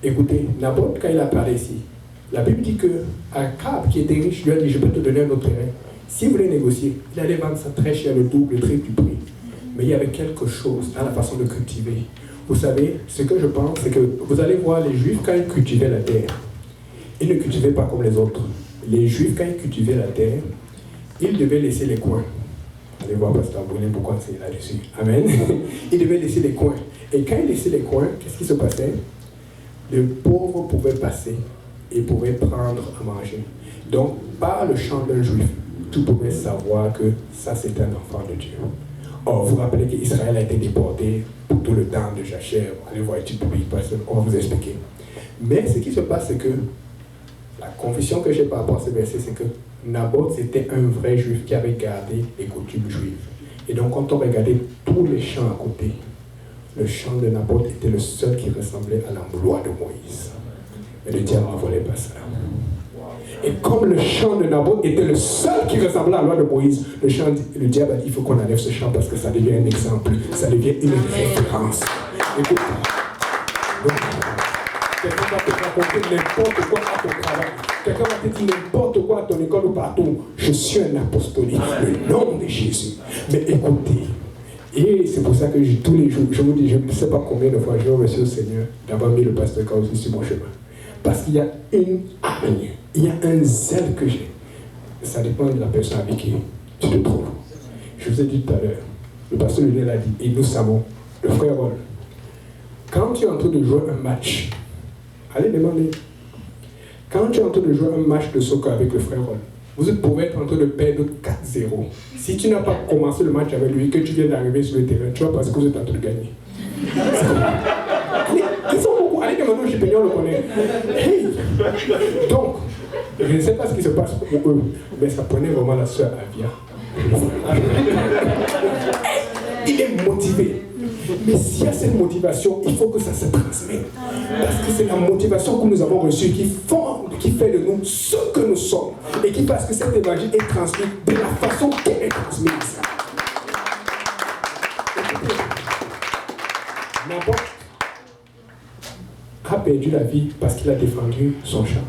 Écoutez, Naboth, quand il a parlé ici, la Bible dit que Akab, qui était riche, lui a dit, je peux te donner un autre terrain. Si vous voulez négocier, il allait vendre ça très cher, le double, le triple du prix. Mais il y avait quelque chose dans la façon de cultiver. Vous savez, ce que je pense, c'est que vous allez voir les Juifs, quand ils cultivaient la terre, ils ne cultivaient pas comme les autres. Les Juifs, quand ils cultivaient la terre, ils devaient laisser les coins. Allez voir Pasteur Brunel pourquoi c'est là-dessus. Amen. Ils devaient laisser les coins. Et quand ils laissaient les coins, qu'est-ce qui se passait? Le pauvre pouvait passer et pouvait prendre à manger. Donc, par le chant d'un Juif, tu pouvais savoir que ça, c'est un enfant de Dieu. Or, vous vous rappelez qu'Israël a été déporté pour tout le temps de Jachère. Allez voir l'étude publique, on va vous expliquer. Mais ce qui se passe, c'est que la confession que j'ai par rapport à ce verset, c'est que Naboth, c'était un vrai Juif qui avait gardé les coutumes juives. Et donc, quand on regardait tous les chants à côté, le chant de Naboth était le seul qui ressemblait à la loi de Moïse. Et le diable ne voulait pas ça. Et comme le chant de Naboth était le seul qui ressemblait à la loi de Moïse, le diable a dit, il faut qu'on enlève ce chant parce que ça devient un exemple, ça devient une référence. Écoute, donc, quelqu'un va te raconter n'importe quoi à ton travail. Quelqu'un va te dire n'importe quoi à ton école ou partout. Je suis un apostolique, le nom de Jésus. Mais écoutez, et c'est pour ça que tous les jours, je vous dis, je ne sais pas combien de fois je remercie au Seigneur d'avoir mis le pasteur Kaouzi sur mon chemin. Parce qu'il y a une hargne, il y a un zèle que j'ai. Ça dépend de la personne avec qui tu te trouves. Je vous ai dit tout à l'heure, le pasteur Lionel a dit, et nous savons, le frère Roll, quand tu es en train de jouer un match, allez demander, quand tu es en train de jouer un match de soccer avec le frère Roll, vous pouvez être en train de perdre 4-0. Si tu n'as pas commencé le match avec lui, que tu viens d'arriver sur le terrain, tu vas penser que vous êtes en train de gagner. Ils sont beaucoup. Allez demander au Chipénion, on le connaît. Hey! Donc, je ne sais pas ce qui se passe pour eux, mais ça prenait vraiment la sœur Avia. Il est motivé. Mais s'il y a cette motivation, il faut que ça se transmette. Parce que c'est la motivation que nous avons reçue qui fait de nous ce que nous sommes. Et qui fasse que cet évangile est transmis de la façon qu'elle est transmise. Écoutez, Naboth a perdu la vie parce qu'il a défendu son champ.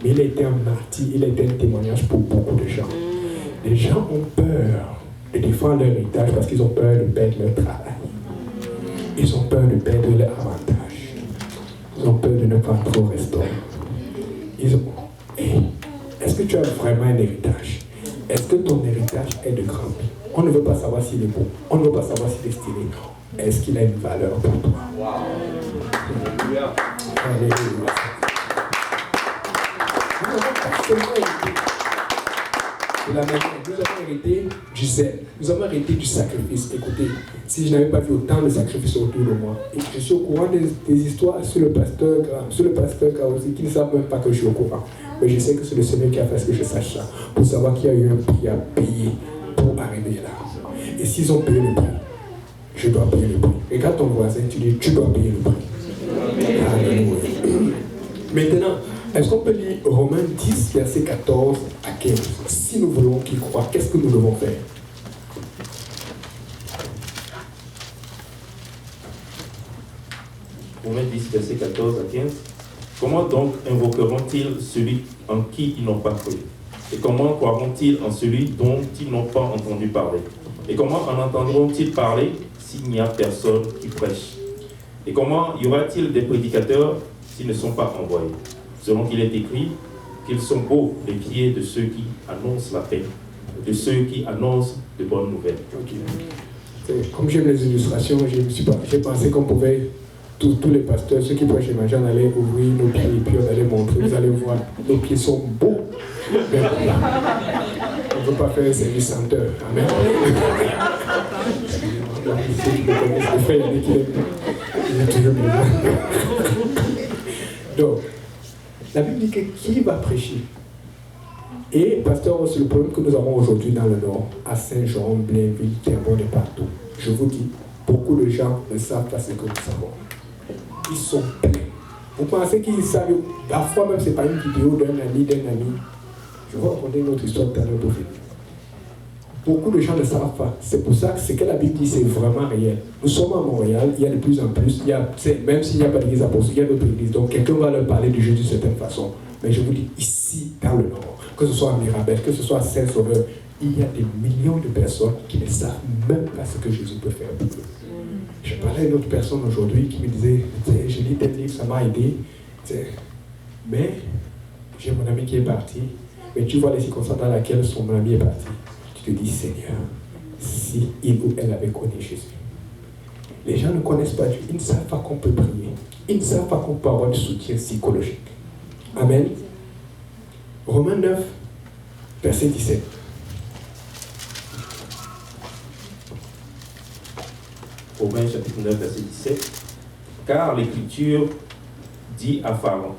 Mais il a été un martyr, il a été un témoignage pour beaucoup de gens. Les gens ont peur de défendre leur héritage parce qu'ils ont peur de perdre leur travail. Ils ont peur de perdre leur avantage. Ils ont peur de ne pas trop restaurant. Est-ce que tu as vraiment un héritage? Est-ce que ton héritage est de grand prix? On ne veut pas savoir s'il est beau. On ne veut pas savoir s'il est stylé. Est-ce qu'il a une valeur pour toi? Wow. Alléluia. Alléluia. Nous avons pas seulement hérité de la manière, nous avons hérité du zèle, nous avons hérité du sacrifice. Écoutez, si je n'avais pas vu autant de sacrifices autour de moi, et je suis au courant des histoires sur le pasteur Kaouzi, qui ne savent même pas que je suis au courant. Mais je sais que c'est le Seigneur qui a fait ce que je sache ça, pour savoir qu'il y a eu un prix à payer pour arriver là. Et s'ils ont payé le prix, je dois payer le prix. Regarde ton voisin, tu dis, tu dois payer le prix. Alléluia. Maintenant, est-ce qu'on peut lire Romains 10, versets 14 à 15? Si nous voulons qu'il croie, qu'est-ce que nous devons faire? Romains 10, versets 14 à 15. Comment donc invoqueront-ils celui en qui ils n'ont pas cru? Et comment croiront-ils en celui dont ils n'ont pas entendu parler? Et comment en entendront-ils parler s'il n'y a personne qui prêche? Et comment y aura-t-il des prédicateurs s'ils ne sont pas envoyés? Selon qu'il est écrit, qu'ils sont beaux les pieds de ceux qui annoncent la paix, de ceux qui annoncent de bonnes nouvelles. Okay. Comme j'aime les illustrations, j'ai pensé qu'on pouvait tous les pasteurs, ceux qui prêchent l'évangile, on allait ouvrir nos pieds et puis on allait montrer, vous allez voir, nos pieds sont beaux. Mais on ne veut pas faire un service senteur. Amen. Le frère Yannick, il est toujours bien. Donc, la Bible dit que qui va prêcher? Et, pasteur, c'est le problème que nous avons aujourd'hui dans le Nord, à Saint-Jean, Blainville, Timbon et partout. Je vous dis, beaucoup de gens ne savent pas ce que nous savons. Ils sont pleins. Vous pensez qu'ils savent, parfois même, ce n'est pas une vidéo d'un ami. Je vais raconter une autre histoire tout à l'heure pour finir. Beaucoup de gens ne savent pas. C'est pour ça que ce que la Bible dit, c'est vraiment réel. Nous sommes à Montréal, il y a de plus en plus, même s'il n'y a pas d'église apostolique, il y a d'autres églises. Donc quelqu'un va leur parler du Jésus d'une certaine façon. Mais je vous dis, ici, dans le Nord, que ce soit à Mirabel, que ce soit à Saint-Sauveur, il y a des millions de personnes qui ne savent même pas ce que Jésus peut faire pour eux. Je parlais à une autre personne aujourd'hui qui me disait, j'ai lu tel livre, ça m'a aidé. Mais j'ai mon ami qui est parti. Mais tu vois les circonstances dans lesquelles son ami est parti. Tu te dis, Seigneur, si il ou elle avait connu Jésus. Les gens ne connaissent pas Dieu. Ils ne savent pas qu'on peut prier. Ils ne savent pas qu'on peut avoir du soutien psychologique. Amen. Romains 9, verset 17. Romains chapitre 9, verset 17. Car l'Écriture dit à Pharaon,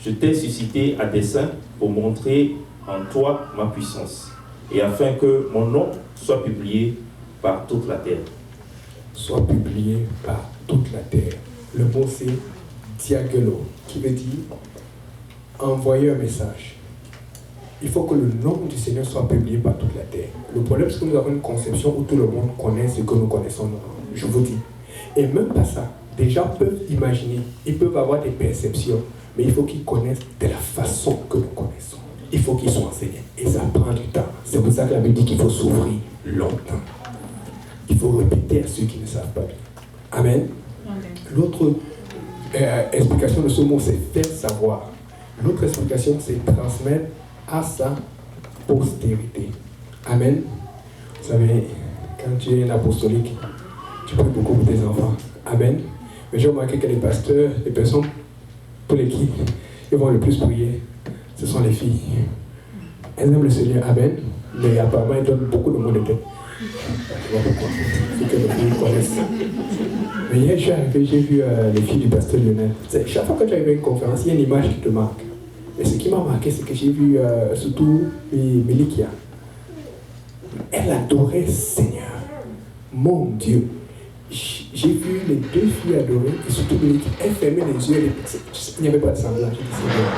je t'ai suscité à dessein pour montrer en toi ma puissance, et afin que mon nom soit publié par toute la terre. Soit publié par toute la terre. Le mot c'est diagelo, qui veut dire envoyer un message. Il faut que le nom du Seigneur soit publié par toute la terre. Le problème, c'est que nous avons une conception où tout le monde connaît ce que nous connaissons. Je vous dis. Et même pas ça. Des gens peuvent imaginer, ils peuvent avoir des perceptions, mais il faut qu'ils connaissent de la façon que nous connaissons. Il faut qu'ils soient enseignés. Et ça prend du temps. C'est pour ça que la Bible dit qu'il faut s'ouvrir longtemps. Il faut répéter à ceux qui ne savent pas bien. Amen. L'autre explication de ce mot, c'est faire savoir. L'autre explication, c'est transmettre à sa postérité. Amen. Vous savez, quand tu es un apostolique, tu pries beaucoup pour tes enfants. Amen. Mais j'ai remarqué que les pasteurs, les personnes pour lesquelles ils vont le plus prier, ce sont les filles. Elles aiment le Seigneur. Amen. Mais apparemment, ils donnent beaucoup de mots de tête. Je vois pourquoi. C'est que les filles connaissent. Mais hier, je suis arrivé, j'ai vu les filles du pasteur Lionel. Chaque fois que j'arrive à une conférence, il y a une image qui te marque. Et ce qui m'a marqué, c'est que j'ai vu surtout Mélikia. Elle adorait Seigneur. Mon Dieu. J'ai vu les deux filles adorer, et surtout Mélikia. Elle fermait les yeux. Il n'y avait pas de semblant. J'ai dit, Seigneur,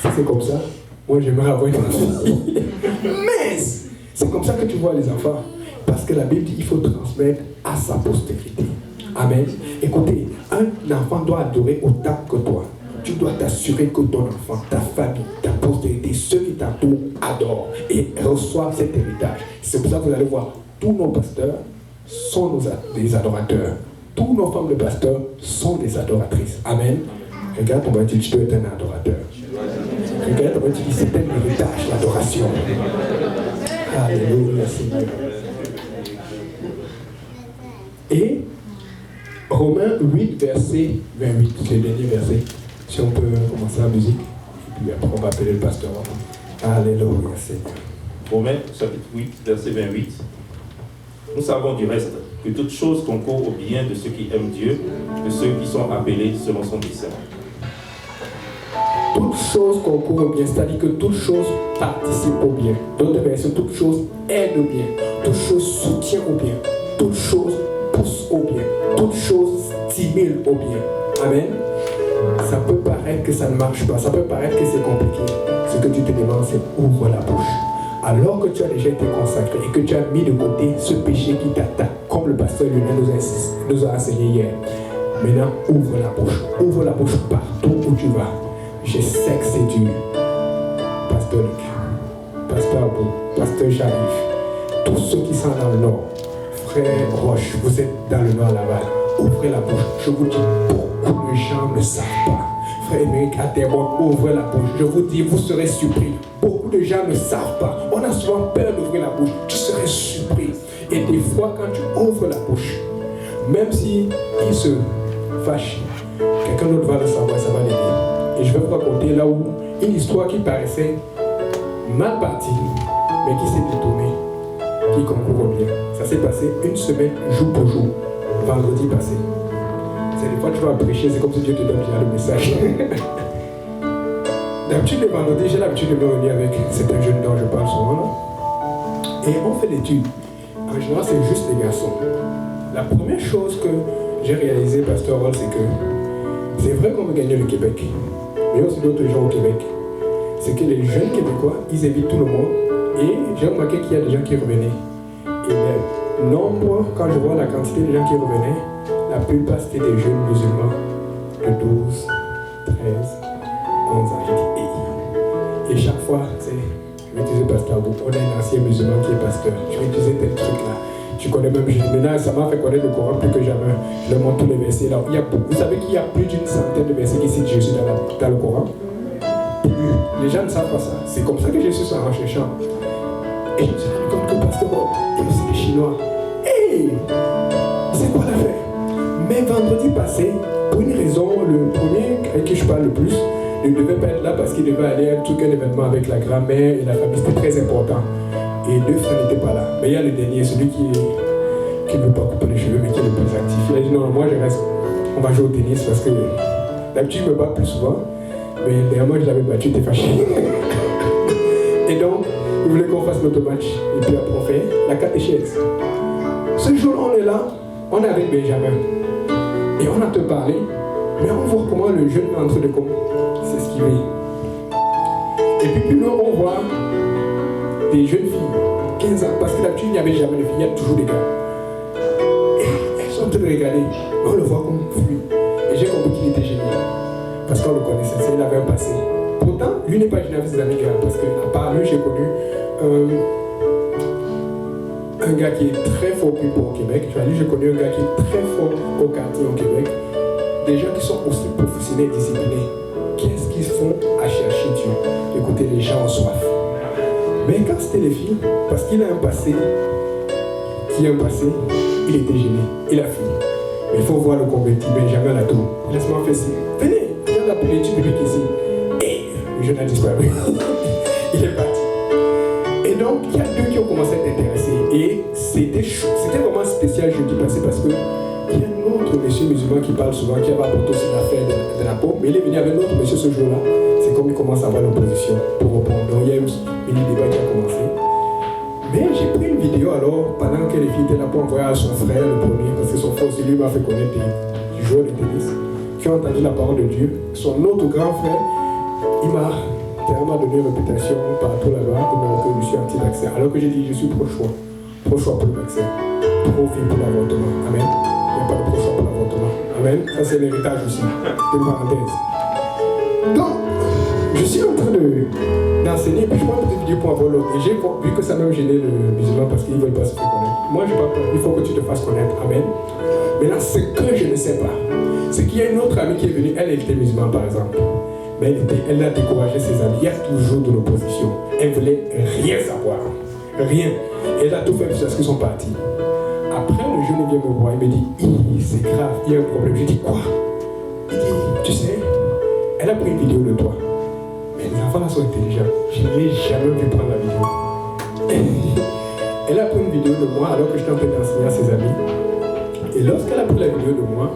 si c'est comme ça, moi j'aimerais avoir une fille. Mais c'est comme ça que tu vois les enfants. Parce que la Bible dit qu'il faut transmettre à sa postérité. Amen. Écoutez, un enfant doit adorer autant que toi. Tu dois t'assurer que ton enfant, ta famille, ta postérité, ceux qui t'entourent adorent et reçoivent cet héritage. C'est pour ça que vous allez voir, tous nos pasteurs sont des adorateurs. Tous nos femmes de pasteurs sont des adoratrices. Amen. Regarde, on va dire, tu dois être un adorateur. Regarde, on va dire, c'est un héritage, l'adoration. Alléluia, Seigneur. Et Romains 8, verset 28, c'est le dernier verset. Si on peut commencer la musique, et puis après on va appeler le pasteur. Alléluia, Seigneur. Romains chapitre 8, verset 28. Nous savons du reste que toute chose concourt au bien de ceux qui aiment Dieu, de ceux qui sont appelés selon son dessein. Toute chose concourt au bien, c'est-à-dire que toute chose participe au bien. D'autres versions, toute chose aide au bien, toute chose soutient au bien, toute chose pousse au bien, toute chose stimule au bien. Amen. Ça peut paraître que ça ne marche pas, ça peut paraître que c'est compliqué. Ce que tu te demandes, c'est ouvre la bouche. Alors que tu as déjà été consacré et que tu as mis de côté ce péché qui t'attaque, comme le pasteur Lionel nous a enseigné hier. Maintenant, ouvre la bouche. Ouvre la bouche partout où tu vas. Je sais que c'est dur. Pasteur Luc, Pasteur Abou, Pasteur Jarif, tous ceux qui sont dans le Nord, Frère Roche, vous êtes dans le Nord là-bas. Ouvrez la bouche. Je vous dis, beaucoup de gens ne savent pas. Frère Émeric Atermont, ouvrez la bouche. Je vous dis, vous serez surpris. Beaucoup de gens ne savent pas. On a souvent peur d'ouvrir la bouche. Tu serais surpris. Et des fois, quand tu ouvres la bouche, même si fâché. Quelqu'un d'autre va le savoir, ça va l'aider. Et je vais vous raconter là où une histoire qui paraissait mal partie, mais qui s'est détournée, qui concourt bien. Ça s'est passé une semaine, jour pour jour, vendredi passé. C'est des fois que tu vas prêcher, c'est comme si Dieu te donne déjà le message. D'habitude, le vendredi, j'ai l'habitude de me réunir avec certains jeunes dont je parle souvent là. Et on fait l'étude. En général, c'est juste les garçons. La première chose que j'ai réalisé, Pasteur Roll, c'est que c'est vrai qu'on veut gagner le Québec. Mais il y a aussi d'autres gens au Québec. C'est que les jeunes Québécois, ils évitent tout le monde. Et j'ai remarqué qu'il y a des gens qui revenaient. Et le nombre, quand je vois la quantité de gens qui revenaient, la plupart c'était des jeunes musulmans de 12, 13, 11 ans. J'ai dit, et chaque fois, je vais utiliser Pasteur Abou. On a un ancien musulman qui est pasteur. Je vais utiliser tel truc là. Tu connais même Jésus. Maintenant, ça m'a fait connaître le Coran plus que jamais. Je leur montre tous les versets là. Vous savez qu'il y a plus d'une centaine de versets qui citent Jésus dans le Coran. Les gens ne savent pas ça. C'est comme ça que Jésus s'en en cherchant. Et je me suis rendu compte que Pasteur Rob, et aussi les Chinois. Hey! C'est quoi l'affaire? Mais vendredi passé, pour une raison, le premier avec qui je parle le plus ne devait pas être là parce qu'il devait aller à un événement avec la grand-mère et la famille. C'était très important. Et deux frères n'étaient pas là. Mais il y a le dernier, celui qui ne veut pas couper les cheveux, mais qui est le plus actif. Il a dit non, moi je reste. On va jouer au tennis parce que d'habitude je me bats plus souvent. Mais dernièrement je l'avais battu, j'étais fâché. Et donc, il voulait qu'on fasse notre match. Et puis après on fait la catéchèse. Ce jour-là, on est là, on est avec Benjamin. Et on a te parlé, mais on voit comment le jeune est en train de s'esquiver. Et puis plus loin, on voit des jeunes filles, 15 ans, parce que d'habitude il n'y avait jamais de filles, il y a toujours des gars. Et elles sont en train de regarder, on le voit comme fuit. Et j'ai compris qu'il était gêné, parce qu'on le connaissait, il avait un passé. Pourtant, lui n'est pas gêné avec ses amis gars, parce qu'à part lui, j'ai connu un gars qui est très fort au Québec. J'ai connu un gars qui est très fort au quartier au Québec. Des gens qui sont aussi professionnels et disciplinés. Qu'est-ce qu'ils font à chercher Dieu? Écoutez, les gens ont soif. Mais quand c'était les filles, parce qu'il a un passé, il était gêné. Il a fini. Mais il faut voir le converti, Benjamin Latour. Laisse-moi faire ci. Venez, viens d'appeler l'étude biblique ici. Et le jeune a disparu. Il est parti. Et donc, il y a deux qui ont commencé à être intéressés. Et c'était vraiment spécial jeudi passé parce que il y a un autre monsieur musulman qui parle souvent, qui avait apporté aussi l'affaire de la peau, mais il est venu avec un autre monsieur ce jour-là. C'est comme il commence à avoir l'opposition pour répondre. Donc il y a eu un mini débat qui a commencé. Mais j'ai pris une vidéo alors, pendant que les filles étaient là pour envoyer à son frère le premier, parce que son frère aussi lui m'a fait connaître des joueurs de tennis, qui ont entendu la parole de Dieu. Son autre grand frère, il m'a tellement donné une réputation partout là-bas, que je suis anti-vaccin. Alors que j'ai dit, je suis pro-choix. Pro-choix pour le vaccin. Pro-vie pour l'avortement. Amen. Il n'y a pas de pro-choix pour l'avortement. Amen. Ça, c'est l'héritage aussi. C'est une parenthèse. Donc, je suis en train d'enseigner, puis je prends une petite vidéo pour avoir l'autre. Et j'ai vu que ça m'a gêné le musulman parce qu'ils ne veulent pas se faire connaître. Moi, je n'ai pas peur. Il faut que tu te fasses connaître. Amen. Mais là, ce que je ne sais pas, c'est qu'il y a une autre amie qui est venue. Elle était musulmane, par exemple. Mais elle a découragé ses amis. Il y a toujours de l'opposition. Elle ne voulait rien savoir. Rien. Et elle a tout fait jusqu'à ce qu'ils sont partis. Après, le jeune vient me voir. Il me dit, c'est grave, il y a un problème. Je dis, quoi? Il dit, tu sais, elle a pris une vidéo de toi. Mais les enfants là sont intelligents. Je ne l'ai jamais vu prendre la vidéo. Elle a pris une vidéo de moi alors que j'étais en train d'enseigner à ses amis. Et lorsqu'elle a pris la vidéo de moi,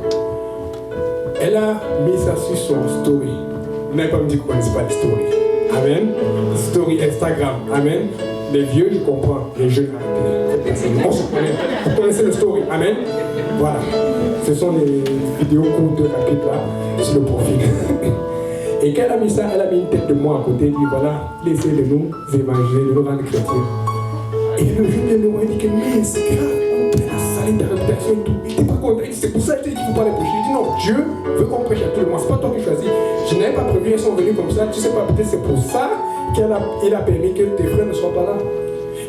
elle a mis ça sur son story. Vous n'avez pas me dit qu'on ne connaissait pas les stories. Amen. Story Instagram. Amen. Les vieux, je comprends. Les jeunes, on se connaît. Vous connaissez le story. Amen. Voilà. Ce sont les vidéos courtes, rapides là, sur le profil. Et quand elle a mis ça, elle a mis une tête de moi à côté. Elle dit voilà, laissez de nous évangéliser, de nous rendre chrétiens. Et le jeune vient me voir et dit que mais c'est grave. On a salé ta réputation et tout. Il n'était pas content. C'est pour ça que je dis qu'il ne faut pas les prêcher. Il dit non, Dieu veut qu'on prêche à tout le monde. Ce n'est pas toi qui choisis. Je n'avais pas prévu, elles sont venues comme ça. Tu sais pas, peut-être c'est pour ça qu'il a permis que tes frères ne soient pas là.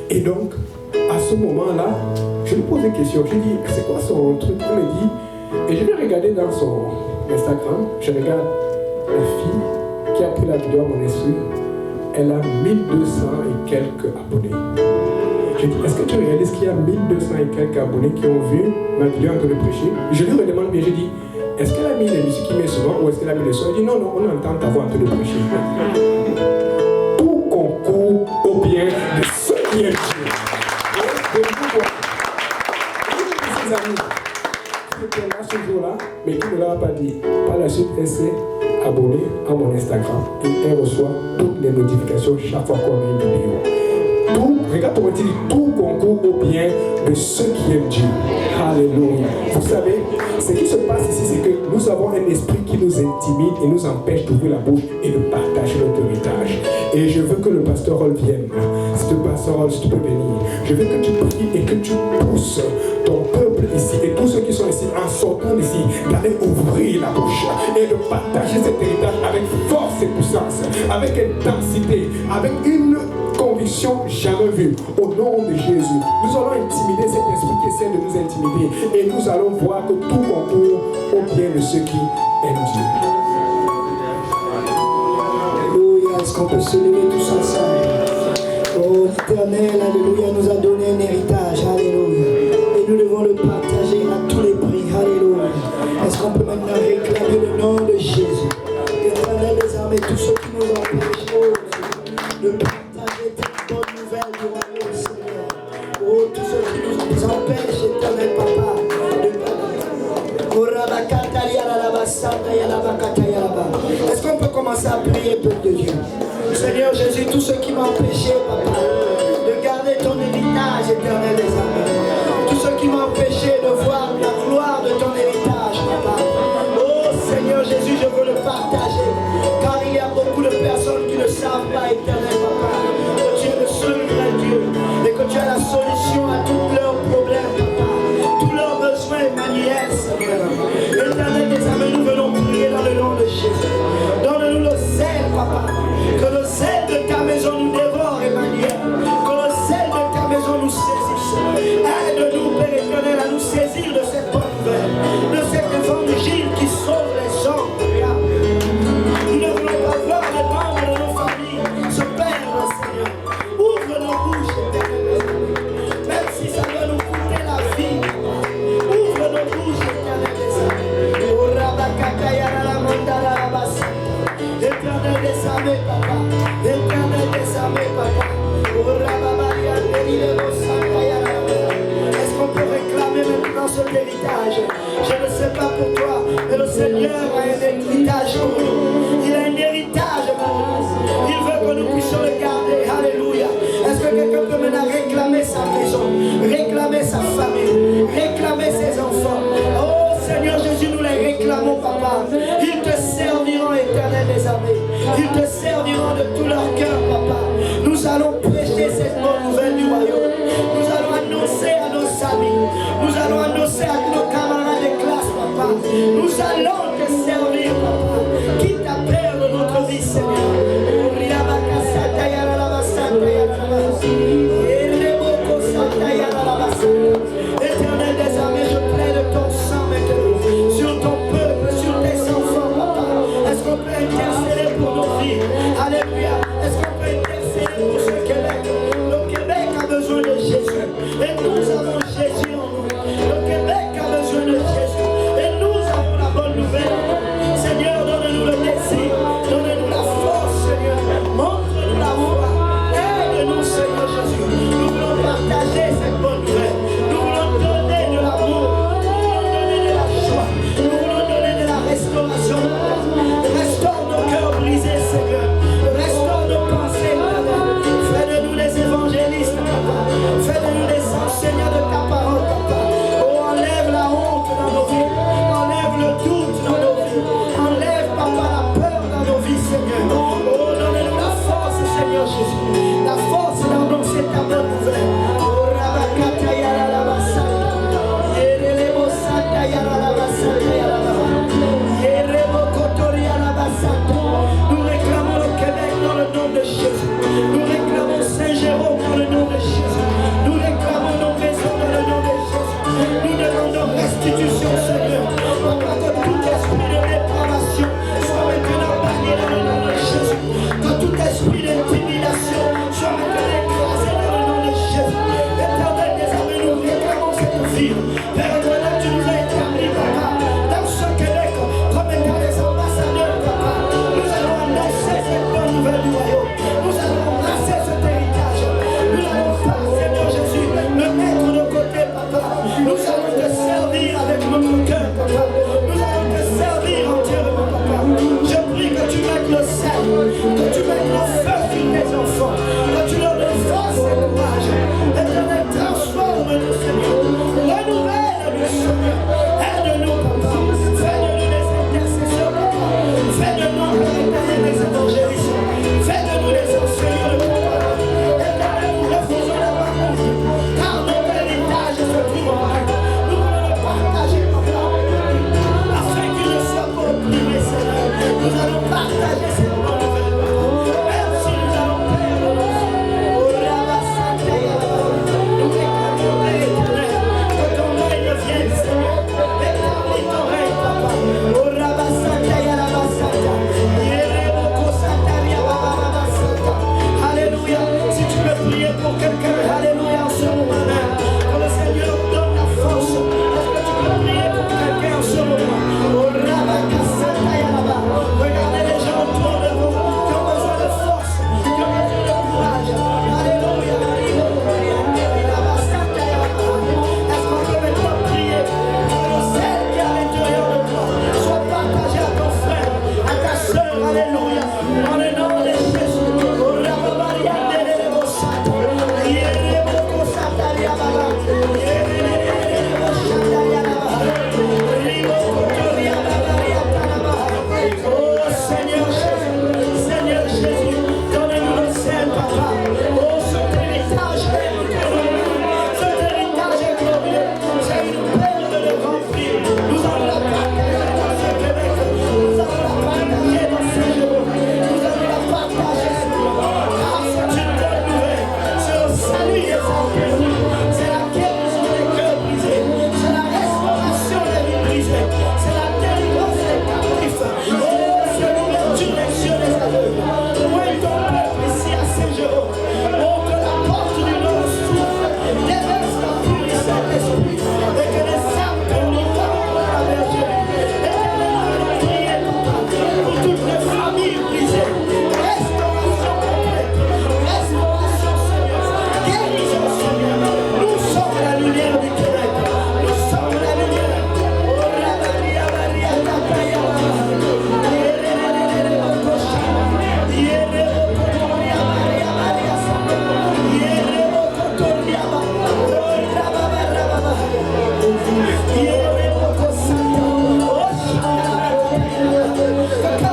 Et donc, à ce moment-là, je lui pose des questions. Je lui dis, c'est quoi son truc? Il me dit, et je vais regarder dans son Instagram, je regarde la fille qui a pris la vidéo à mon esprit. Elle a 1200 et quelques abonnés. Je dis, est-ce que tu réalises qu'il y a 1200 et quelques abonnés qui ont vu ma vidéo en train de prêcher? Je lui redemande bien, je dis, est-ce qu'elle a mis les musiques qui met souvent ou est-ce qu'elle a mis le son? Il dit non, non, on entend ta voix en train de prêcher. Tout concourt au bien de ceux qui aiment Dieu. De vous voir. Mes amis, qui était là ce jour-là, mais qui ne l'a pas dit. Par la suite, elle s'est abonnée à mon Instagram et elle reçoit toutes les notifications chaque fois qu'on met une vidéo. Tout, regarde comment il dit, tout concourt au bien de ceux qui aiment Dieu. Alléluia. Vous savez, ce qui se passe ici, c'est que nous avons un esprit qui nous intimide et nous empêche d'ouvrir la bouche et de partager notre héritage. Et je veux que le pasteur Rolf vienne. Si le pasteur Rolf, si tu peux venir, je veux que tu pries et que tu pousses ton peuple ici et tous ceux qui sont ici en sortant d'ici d'aller ouvrir la bouche et de partager cet héritage avec force et puissance, avec intensité, avec une conviction jamais vue. Au nom de Jésus, nous allons intimider cet esprit qui essaie de nous intimider et nous allons voir que tout concourt au bien de ceux qui aiment Dieu. Alléluia. Est-ce qu'on peut se lever tous ensemble? Oh, l'Éternel, alléluia, nous a donné un héritage, alléluia. Et nous devons le partager à tous les prix, alléluia. Est-ce qu'on peut maintenant réclamer le nom de Jésus? Éternel des armées, tous ceux qui nous empêchent de partager cette bonne nouvelle du royaume, Seigneur. Oh, tous ceux qui nous empêchent, éternel Papa, de est-ce qu'on peut commencer à prier, peuple de Dieu? Seigneur Jésus, tous ceux qui m'ont empêché, Papa, de garder ton héritage, éternel des armées. Tous ceux qui m'ont empêché de voir la gloire de ton héritage, Papa. Oh Seigneur Jésus, je veux le partager. Car il y a beaucoup de personnes qui ne savent pas, éternel Papa, que tu es le seul vrai Dieu et que tu as la solution à tous leurs problèmes, Papa. Tous leurs besoins, Emmanuel, Seigneur. Éternel des armées, nous venons prier dans le nom de Jésus. Donne-nous le zèle, Papa. Que le zèle de ta maison nous dévore, Emmanuel. Que le zèle de ta maison nous saisisse. Aide-nous, Père éternel, à nous saisir de cette bonne nouvelle, de cet évangile qui sauve les gens. Nous ne voulons pas voir les membres de nos familles se perdre, Seigneur. Ouvre nos bouches, éternel. Même si ça va nous coûter la vie. Ouvre nos bouches, éternel. Éternel des armées, Papa. Éternel des armées, Papa. Est-ce qu'on peut réclamer maintenant cet héritage? Je ne sais pas pour toi, mais le Seigneur a un héritage pour nous. Il a un héritage pour nous. Il veut que nous puissions le garder. Alléluia. Est-ce que quelqu'un peut maintenant réclamer sa maison, réclamer sa famille, réclamer ses enfants? Oh Seigneur Jésus, nous les réclamons, Papa. Ils te serviront, éternel des armées. Ils te serviront de tout leur cœur, Papa. Nous allons prêcher cette bonne nouvelle du royaume. Nous allons annoncer à nos amis. Nous allons annoncer à nos camarades de classe, Papa. Nous allons te servir, Papa. Quitte à perdre notre vie, Seigneur. Éternel des armées, je plaide ton sang maintenant sur ton peuple, sur tes enfants.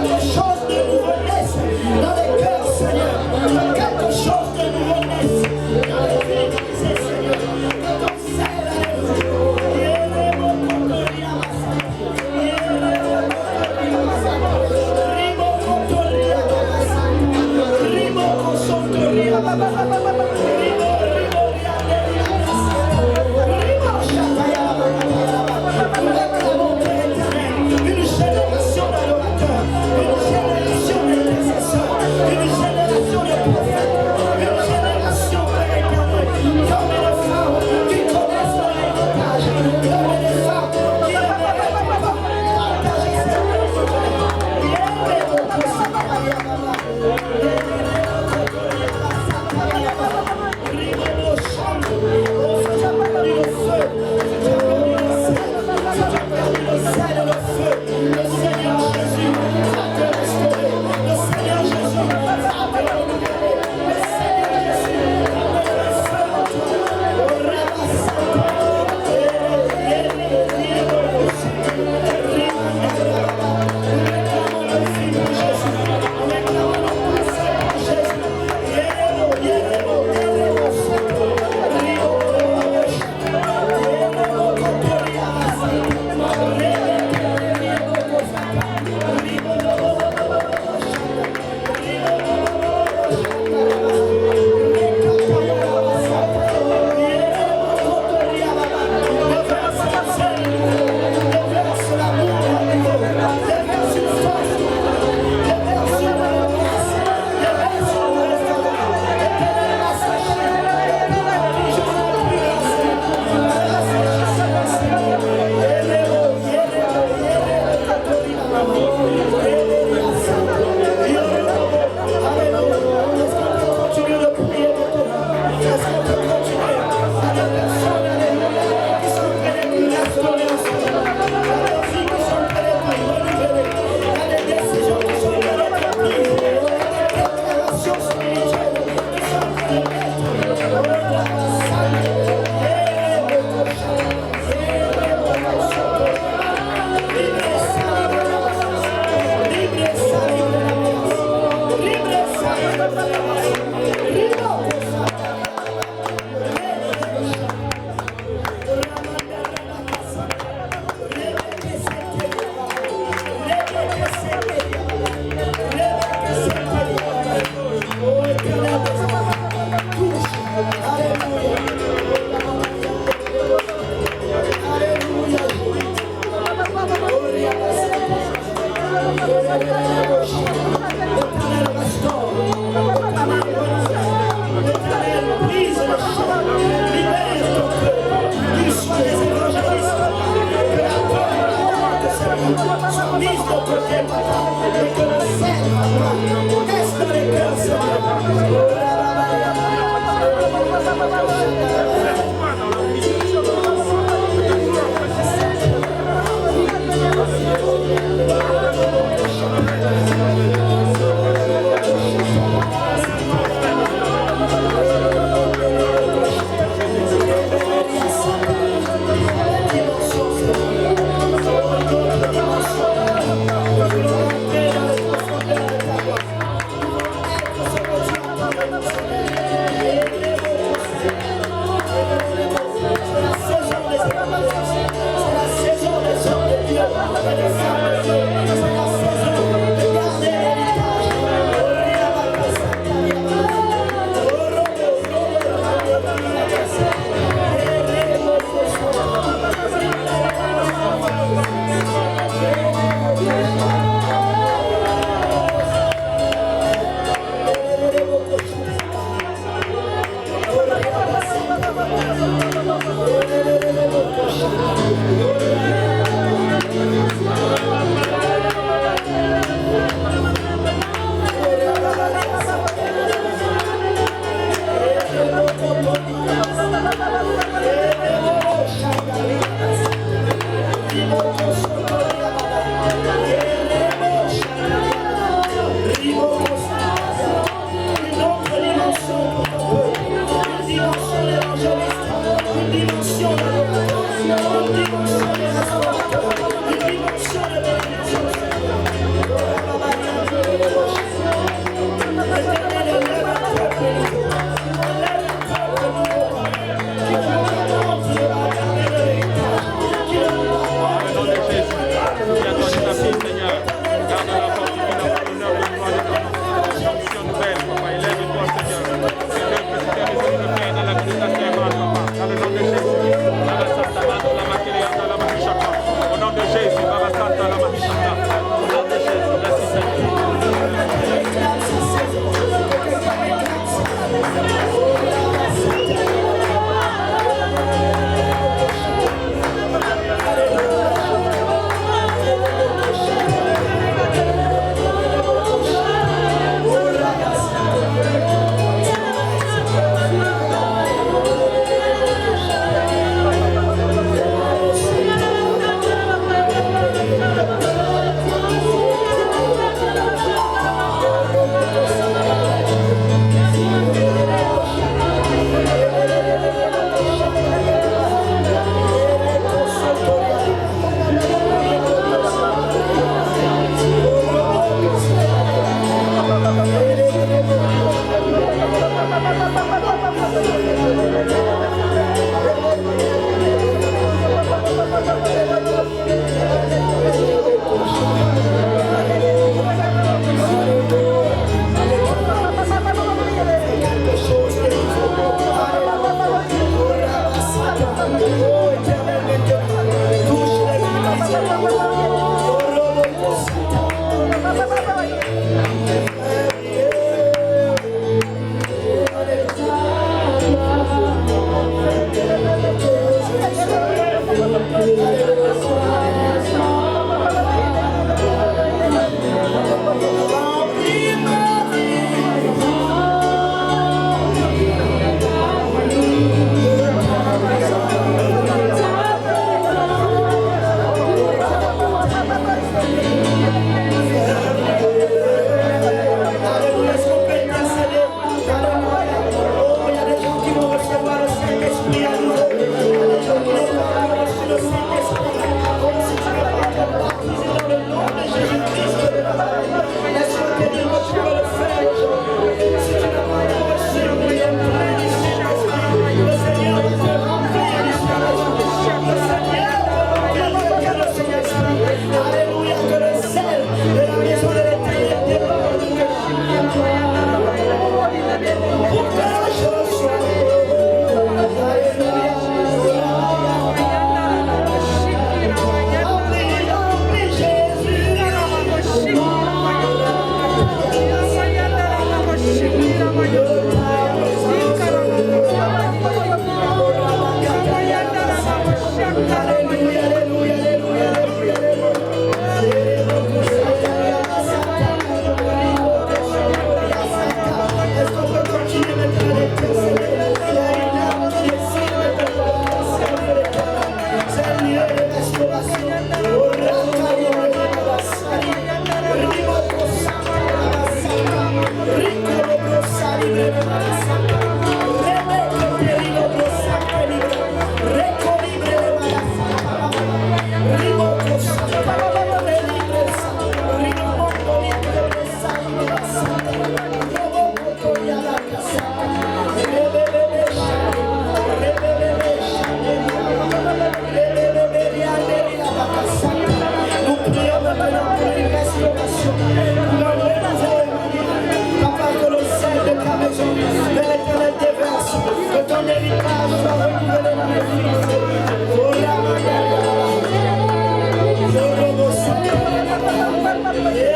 quelque chose de nouveau naisse dans les cœurs, Seigneur. Que quelque chose de nouveau naisse dans les vies brisées, Seigneur. Que ton sel, une génération d'adorateurs, une génération d'intercesseurs, une génération de prophètes, une génération véritable d'hommes et de femmes qui connaissent leur héritage, d'hommes et de femmes qui ne méritent pas partager cette prière.